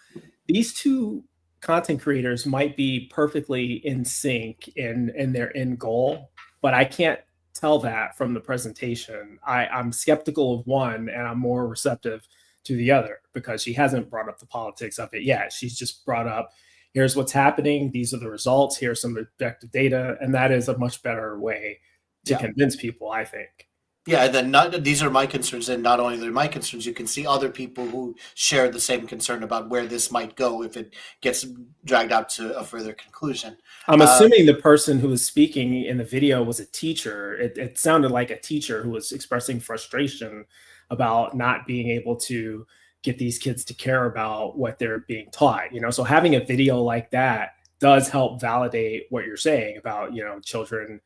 These two content creators might be perfectly in sync in their end goal, but I can't tell that from the presentation. I'm skeptical of one and I'm more receptive to the other because she hasn't brought up the politics of it yet. She's just brought up, here's what's happening. These are the results. Here's some objective data. And that is a much better way to convince people, I think. Yeah, and then these are my concerns, and not only they're my concerns, you can see other people who share the same concern about where this might go if it gets dragged out to a further conclusion. I'm assuming the person who was speaking in the video was a teacher. It sounded like a teacher who was expressing frustration about not being able to get these kids to care about what they're being taught. So having a video like that does help validate what you're saying about, children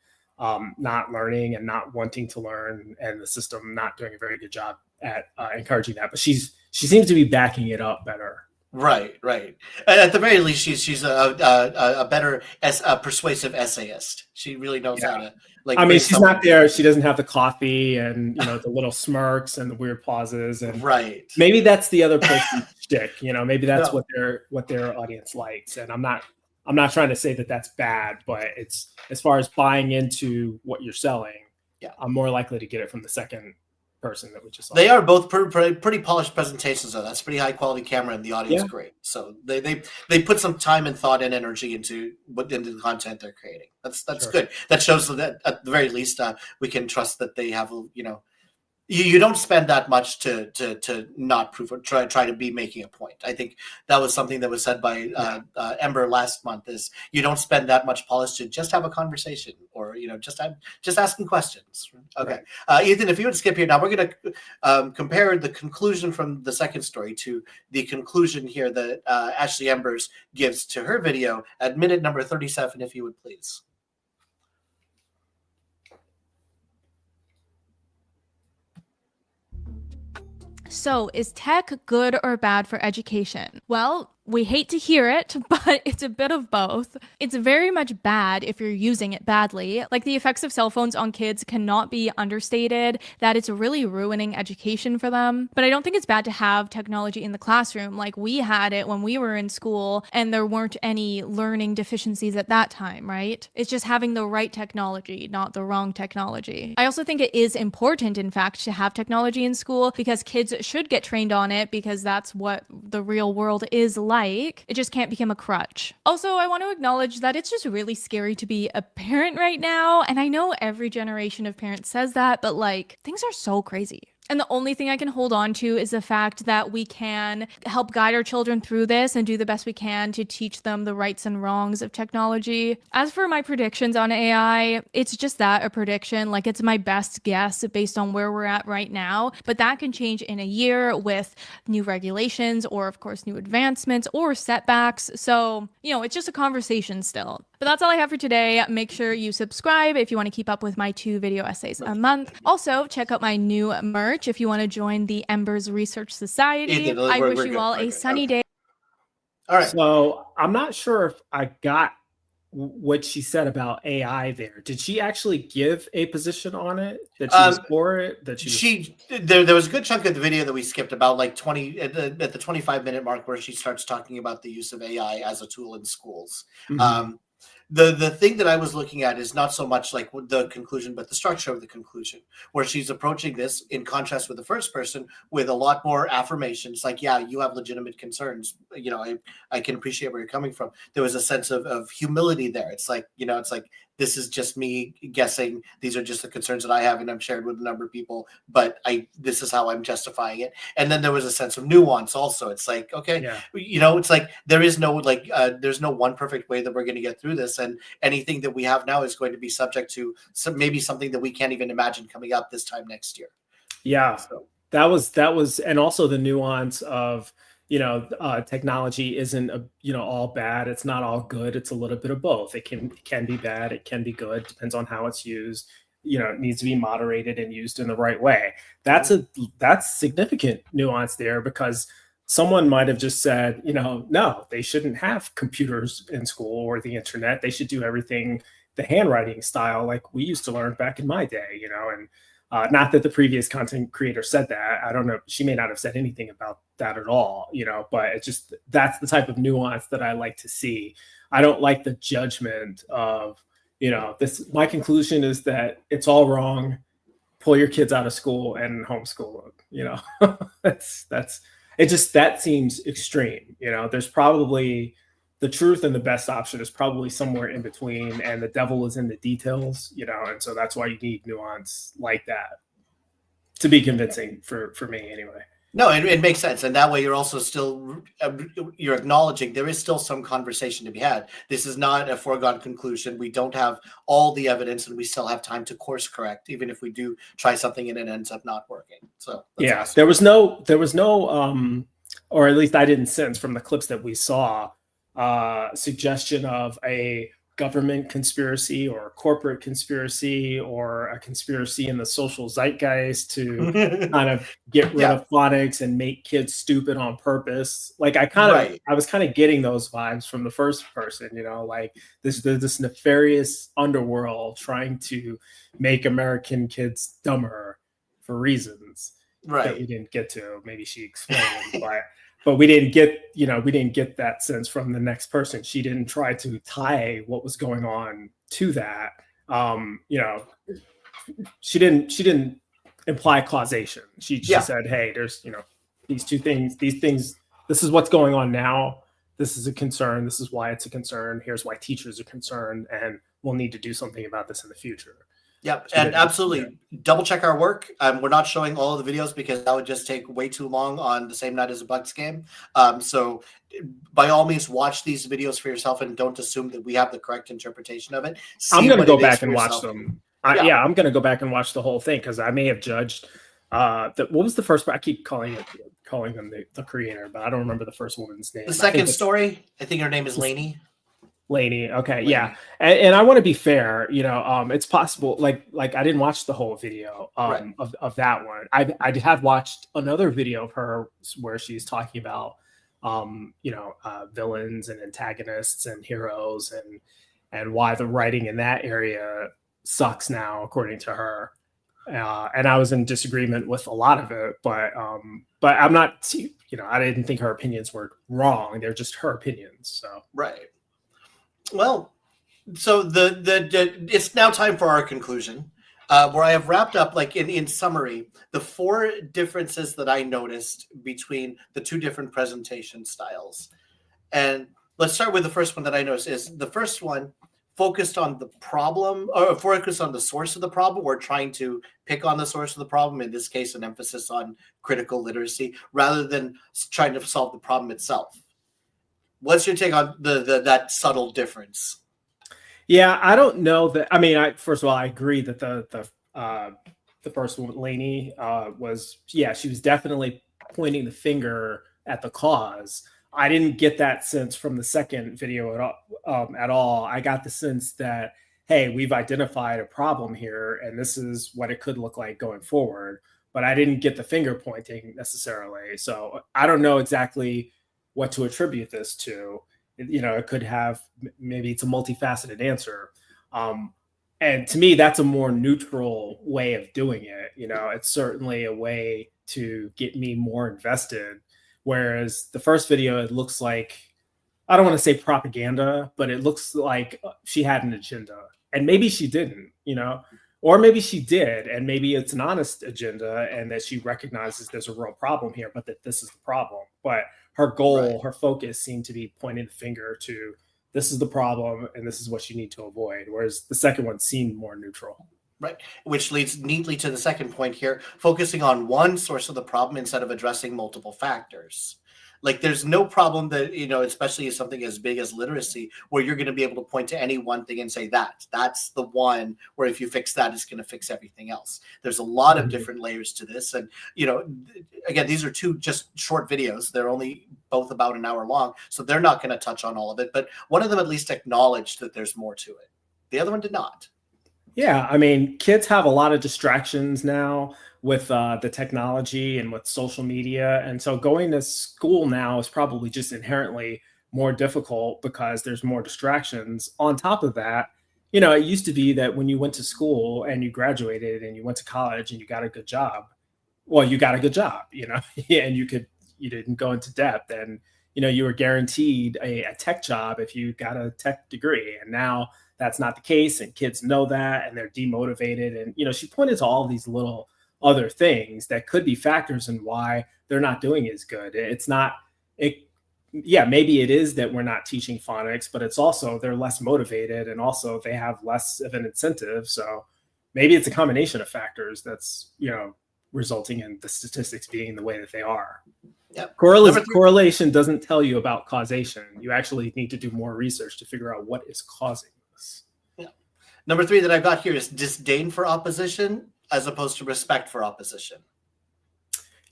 not learning and not wanting to learn, and the system not doing a very good job at encouraging that. But she seems to be backing it up better. Right. At the very least, she's a better persuasive essayist. She really knows how to. She's not there. She doesn't have the coffee and the little smirks and the weird pauses, and maybe that's the other person's shtick. Maybe that's what their audience likes. And I'm not trying to say that that's bad, but it's as far as buying into what you're selling. Yeah, I'm more likely to get it from the second person that we just saw. They are both pretty polished presentations, though. That's pretty high quality camera, and the audio is great. So they put some time and thought and energy into the content they're creating. That's good. That shows that at the very least we can trust that they have You don't spend that much to not prove or try to be making a point. I think that was something that was said by Ember last month. Is you don't spend that much polish to just have a conversation, or just asking questions. Okay, right. Ethan, if you would skip here now, we're going to compare the conclusion from the second story to the conclusion here that Ashley Embers gives to her video at minute number 37. If you would please. So, is tech good or bad for education? Well, we hate to hear it, but it's a bit of both. It's very much bad if you're using it badly. Like, the effects of cell phones on kids cannot be understated, that it's really ruining education for them. But I don't think it's bad to have technology in the classroom. Like, we had it when we were in school, and there weren't any learning deficiencies at that time, right? It's just having the right technology, not the wrong technology. I also think it is important, in fact, to have technology in school, because kids should get trained on it, because that's what the real world is like. It just can't become a crutch. Also, I want to acknowledge that it's just really scary to be a parent right now. And I know every generation of parents says that, but like, things are so crazy. And the only thing I can hold on to is the fact that we can help guide our children through this and do the best we can to teach them the rights and wrongs of technology. As for my predictions on AI, it's just that, a prediction. Like, it's my best guess based on where we're at right now. But that can change in a year with new regulations, or of course new advancements or setbacks. So, it's just a conversation still. But that's all I have for today. Make sure you subscribe if you want to keep up with my 2 video essays a month. Also, check out my new merch if you want to join the Embers Research Society. I wish you all a sunny day. All right. So I'm not sure if I got what she said about AI there. Did she actually give a position on it? That she was for it? That there was a good chunk of the video that we skipped, about like 20 at the 25-minute mark, where she starts talking about the use of AI as a tool in schools. Mm-hmm. The thing that I was looking at is not so much like the conclusion, but the structure of the conclusion, where she's approaching this in contrast with the first person with a lot more affirmations. Like, yeah, you have legitimate concerns. I can appreciate where you're coming from. There was a sense of humility there. It's like, this is just me guessing. These are just the concerns that I have, and I'm shared with a number of people, but this is how I'm justifying it. And then there was a sense of nuance also. It's like, okay, it's like there is no there's no one perfect way that we're going to get through this, and anything that we have now is going to be subject to maybe something that we can't even imagine coming up this time next year. Yeah, so that was, and also the nuance of, technology isn't all bad. It's not all good. It's a little bit of both. It can be bad. It can be good. Depends on how it's used. It needs to be moderated and used in the right way. That's significant nuance there, because someone might have just said, no, they shouldn't have computers in school or the internet. They should do everything the handwriting style like we used to learn back in my day, and not that the previous content creator said that. I don't know. She may not have said anything about that at all, but it's just, that's the type of nuance that I like to see. I don't like the judgment of, my conclusion is that it's all wrong. Pull your kids out of school and homeschool them, that seems extreme. There's probably the truth, and the best option is probably somewhere in between, and the devil is in the details, and so that's why you need nuance like that to be convincing for me anyway. No, it makes sense. And that way you're also still, you're acknowledging there is still some conversation to be had. This is not a foregone conclusion. We don't have all the evidence, and we still have time to course correct, even if we do try something and it ends up not working. So yeah, awesome. there was no, or at least I didn't sense from the clips that we saw, suggestion of a government conspiracy or a corporate conspiracy or a conspiracy in the social zeitgeist to kind of get rid of phonics and make kids stupid on purpose. Like I was kind of getting those vibes from the first person, like this nefarious underworld trying to make American kids dumber for reasons that we didn't get to. Maybe she explained, but we didn't get that sense from the next person. She didn't try to tie what was going on to that. She didn't imply causation. She said, hey, there's, these two things, this is what's going on now. This is a concern. This is why it's a concern. Here's why teachers are concerned, and we'll need to do something about this in the future. Yep, and absolutely double check our work. We're not showing all of the videos because that would just take way too long on the same night as a Bucks game. So by all means, watch these videos for yourself and don't assume that we have the correct interpretation of it. I'm going to go back and watch them. I'm going to go back and watch the whole thing because I may have judged. What was the first? I keep calling them the creator, but I don't remember the first woman's name. The second story, I think her name is Lainey. Laney. Okay. Laney. Yeah. And I want to be fair, it's possible. Like I didn't watch the whole video of that one. I have watched another video of her where she's talking about, villains and antagonists and heroes and why the writing in that area sucks now, according to her. And I was in disagreement with a lot of it, but I'm not, I didn't think her opinions were wrong. They're just her opinions. So, right. Well, so it's now time for our conclusion, where I have wrapped up, like in summary, the 4 differences that I noticed between the 2 different presentation styles. And let's start with the first one that I noticed is the first one focused on the problem, or focused on the source of the problem, or trying to pick on the source of the problem, in this case, an emphasis on critical literacy, rather than trying to solve the problem itself. What's your take on that subtle difference? Yeah, I don't know that. I mean, first of all, I agree that the first one, Lainey, she was definitely pointing the finger at the cause. I didn't get that sense from the second video at all. I got the sense that, hey, we've identified a problem here, and this is what it could look like going forward. But I didn't get the finger pointing necessarily. So I don't know exactly what to attribute this to. It could have, maybe it's a multifaceted answer. And to me, that's a more neutral way of doing it. It's certainly a way to get me more invested. Whereas the first video, it looks like, I don't want to say propaganda, but it looks like she had an agenda. And maybe she didn't, or maybe she did. And maybe it's an honest agenda and that she recognizes there's a real problem here, but that this is the problem. But her goal, her focus seemed to be pointing the finger to, this is the problem and this is what you need to avoid. Whereas the second one seemed more neutral. Right. Which leads neatly to the second point here, focusing on one source of the problem instead of addressing multiple factors. Like there's no problem that, especially something as big as literacy, where you're going to be able to point to any one thing and say that's the one where if you fix that, it's going to fix everything else. There's a lot of different layers to this. And, again, these are 2 just short videos. They're only both about an hour long. So they're not going to touch on all of it. But one of them at least acknowledged that there's more to it. The other one did not. Yeah, I mean, kids have a lot of distractions now with the technology and with social media. And so going to school now is probably just inherently more difficult because there's more distractions. On top of that, it used to be that when you went to school and you graduated and you went to college and you got a good job, well, you got a good job, and you didn't go into depth and, you were guaranteed a tech job if you got a tech degree. And now that's not the case, and kids know that, and they're demotivated. And, she pointed to all these little other things that could be factors in why they're not doing as good. Maybe it is that we're not teaching phonics, but it's also they're less motivated, and also they have less of an incentive. So maybe it's a combination of factors that's, resulting in the statistics being the way that they are. Yep. Correlation doesn't tell you about causation. You actually need to do more research to figure out what is causing this. Yeah. Number 3 that I've got here is disdain for opposition as opposed to respect for opposition.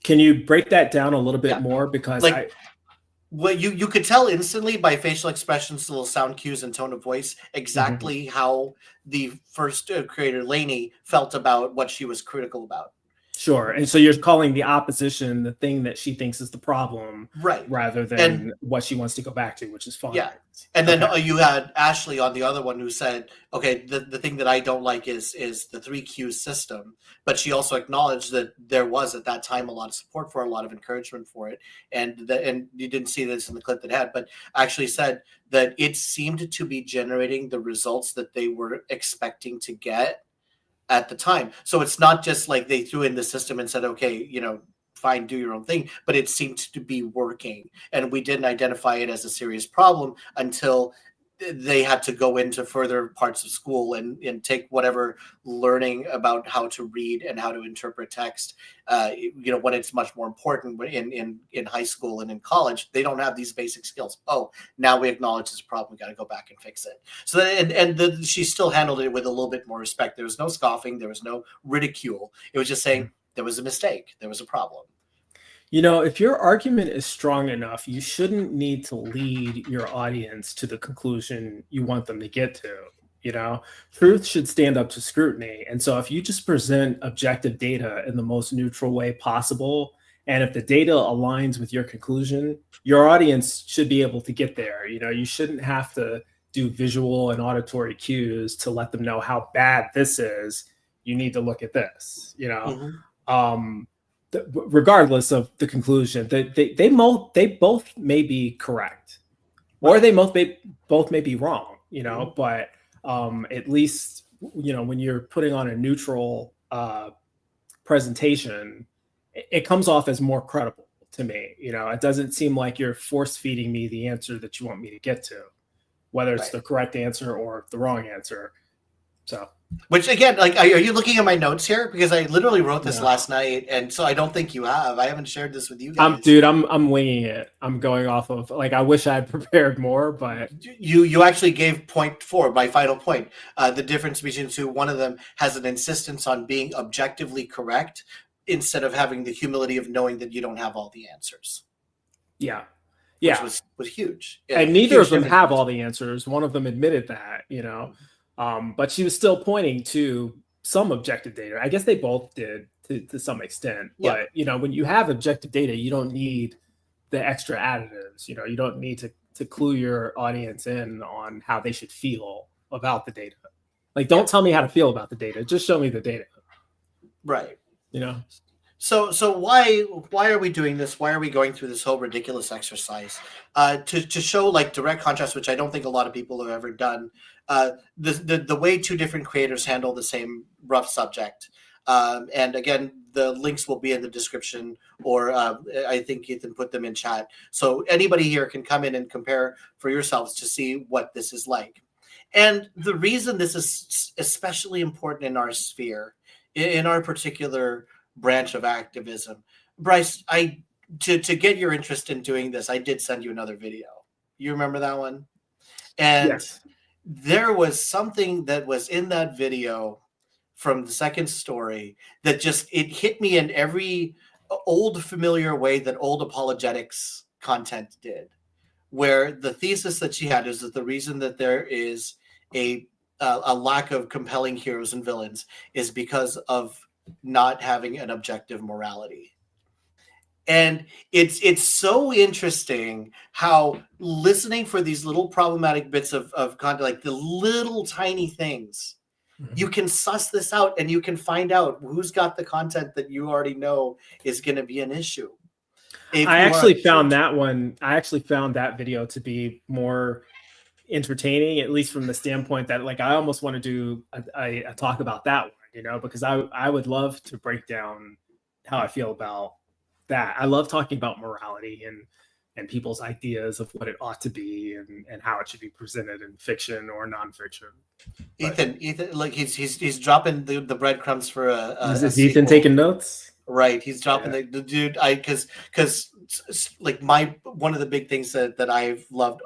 Can you break that down a little bit more? Because you could tell instantly by facial expressions, little sound cues, and tone of voice exactly how the first creator, Lainey, felt about what she was critical about. Sure. And so you're calling the opposition the thing that she thinks is the problem, right? Rather than what she wants to go back to, which is fine. Yeah. And then you had Ashley on the other one who said, okay, the thing that I don't like is the 3Q system. But she also acknowledged that there was at that time a lot of support for, a lot of encouragement for it. And you didn't see this in the clip that had, but actually said that it seemed to be generating the results that they were expecting to get at the time. So it's not just like they threw in the system and said, okay, fine, do your own thing, but it seemed to be working. And we didn't identify it as a serious problem until they had to go into further parts of school and take whatever learning about how to read and how to interpret text. When it's much more important in high school and in college, they don't have these basic skills. Oh, now we acknowledge this problem. We got to go back and fix it. So she still handled it with a little bit more respect. There was no scoffing. There was no ridicule. It was just saying there was a mistake. There was a problem. If your argument is strong enough, you shouldn't need to lead your audience to the conclusion you want them to get to. Truth should stand up to scrutiny. And so if you just present objective data in the most neutral way possible, and if the data aligns with your conclusion, your audience should be able to get there. You shouldn't have to do visual and auditory cues to let them know how bad this is. You need to look at this, regardless of the conclusion, they both may be correct, or they both may be wrong, but at least, when you're putting on a neutral presentation, it comes off as more credible to me. It doesn't seem like you're force feeding me the answer that you want me to get to, whether it's the correct answer or the wrong answer. So, which again, like, are you looking at my notes here? Because I literally wrote this last night, and so I don't think you have. I haven't shared this with you guys. I'm winging it. I'm going off of, like, I wish I had prepared more, but you actually gave point 4, my final point. The difference between two, one of them has an insistence on being objectively correct instead of having the humility of knowing that you don't have all the answers. Yeah. Which was huge. And neither of them have all the answers. One of them admitted that, but she was still pointing to some objective data. I guess they both did to some extent. But, when you have objective data, you don't need the extra additives. You don't need to clue your audience in on how they should feel about the data. Like, don't tell me how to feel about the data. Just show me the data. Right. So why are we doing this? Why are we going through this whole ridiculous exercise? To show, like, direct contrast, which I don't think a lot of people have ever done. The way two different creators handle the same rough subject. And again, the links will be in the description, or I think Ethan put them in chat. So anybody here can come in and compare for yourselves to see what this is like. And the reason this is especially important in our sphere, in our particular branch of activism, Bryce, to get your interest in doing this, I did send you another video. You remember that one? And yes. There was something that was in that video from the second story that just, it hit me in every old familiar way that old apologetics content did, where the thesis that she had is that the reason that there is a lack of compelling heroes and villains is because of not having an objective morality. And it's so interesting how listening for these little problematic bits of content, like the little tiny things, you can suss this out and you can find out who's got the content that you already know is going to be an issue. I actually found that video to be more entertaining, at least from the standpoint that, like, I almost want to do a talk about that one, because I would love to break down how I feel about that. I love talking about morality and people's ideas of what it ought to be and how it should be presented in fiction or nonfiction. Ethan, like, he's dropping the breadcrumbs for is Ethan taking notes? Right, he's dropping the dude. Because like, one of the big things that I've loved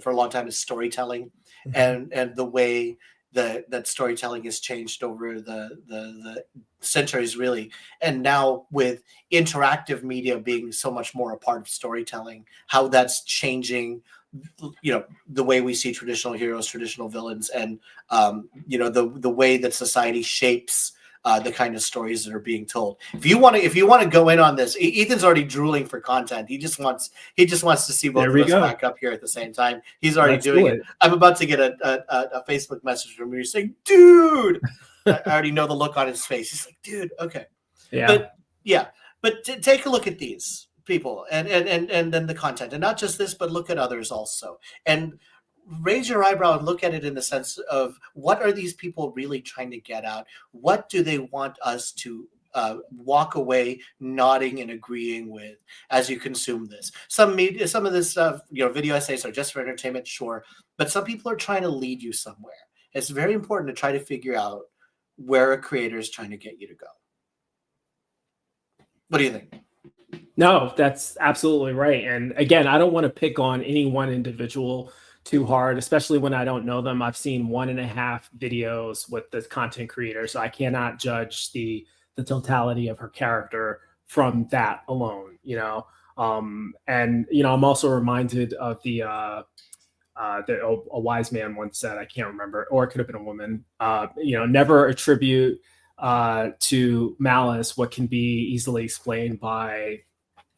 for a long time is storytelling, and the way that storytelling has changed over the centuries, really. And now with interactive media being so much more a part of storytelling, how that's changing, the way we see traditional heroes, traditional villains, and the way that society shapes the kind of stories that are being told. If you want to go in on this, Ethan's already drooling for content. He just wants to see both of us back up here at the same time. He's already doing it. I'm about to get a Facebook message from you saying, "Dude," I already know the look on his face. He's like, "Dude, okay." But take a look at these people and then the content, and not just this, but look at others also, and raise your eyebrow and look at it in the sense of, what are these people really trying to get at? What do they want us to walk away nodding and agreeing with as you consume this. Some of this video essays are just for entertainment, sure, but some people are trying to lead you somewhere. It's very important to try to figure out where a creator is trying to get you to go. What do you think? No, that's absolutely right. And again, I don't want to pick on any one individual too hard, especially when I don't know them. I've seen 1.5 videos with the content creator, so I cannot judge the totality of her character from that alone, you know. And you know, I'm also reminded of a wise man once said, I can't remember, or it could have been a woman, you know, never attribute to malice what can be easily explained by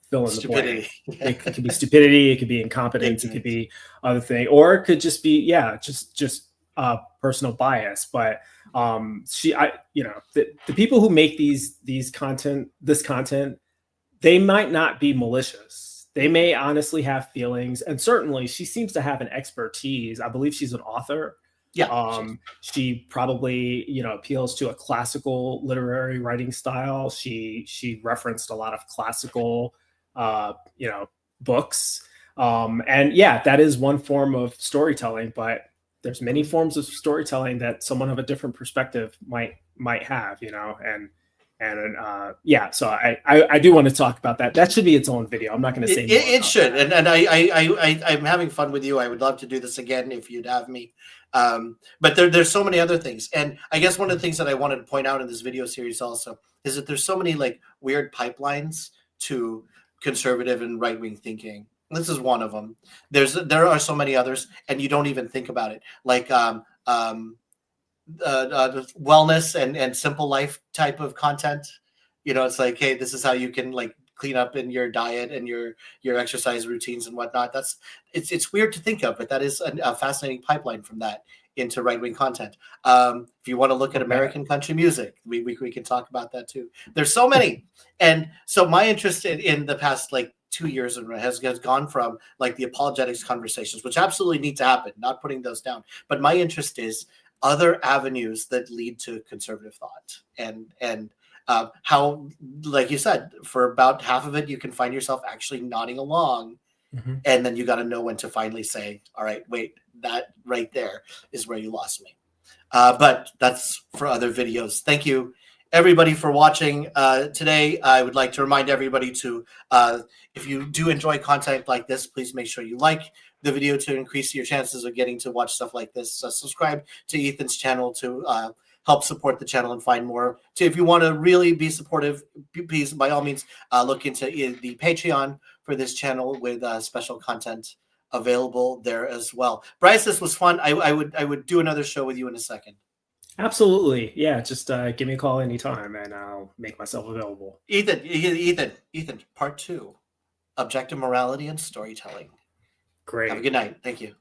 fill in the blank. It could be stupidity, it could be incompetence, it could be other thing, or it could just be just personal bias. But you know, the people who make this content, they might not be malicious. They may honestly have feelings, and certainly she seems to have an expertise. I believe she's an author. Yeah. She probably, you know, appeals to a classical literary writing style. She referenced a lot of classical, you know, books. And yeah, that is one form of storytelling, but there's many forms of storytelling that someone of a different perspective might have, you know, and yeah, so I do want to talk about that. That should be its own video. I'm not going to say it should, and I'm having fun with you. I would love to do this again if you'd have me. But there's so many other things, and I guess one of the things that I wanted to point out in this video series also is that there's so many like weird pipelines to conservative and right-wing thinking. This is one of them. There are so many others, and you don't even think about it, like wellness and simple life type of content. You know, it's like, hey, this is how you can like clean up in your diet and your exercise routines and whatnot. It's weird to think of, but that is a fascinating pipeline from that into right-wing content. If you want to look at American country music, we can talk about that too. There's so many. And so my interest in the past like 2 years has gone from like the apologetics conversations, which absolutely need to happen, not putting those down. But my interest is other avenues that lead to conservative thought, and how, like you said, for about half of it, you can find yourself actually nodding along. Mm-hmm. And then you got to know when to finally say, all right, wait, that right there is where you lost me. But that's for other videos. Thank you, everybody, for watching today. I would like to remind everybody to, if you do enjoy content like this, please make sure you like the video to increase your chances of getting to watch stuff like this. Subscribe to Ethan's channel to help support the channel and find more. So if you want to really be supportive, please, by all means, look into the Patreon for this channel with special content available there as well. Bryce, this was fun. I would do another show with you in a second. Absolutely. Yeah, just give me a call anytime and I'll make myself available. Ethan, part 2, objective morality and storytelling. Great. Have a good night. Thank you.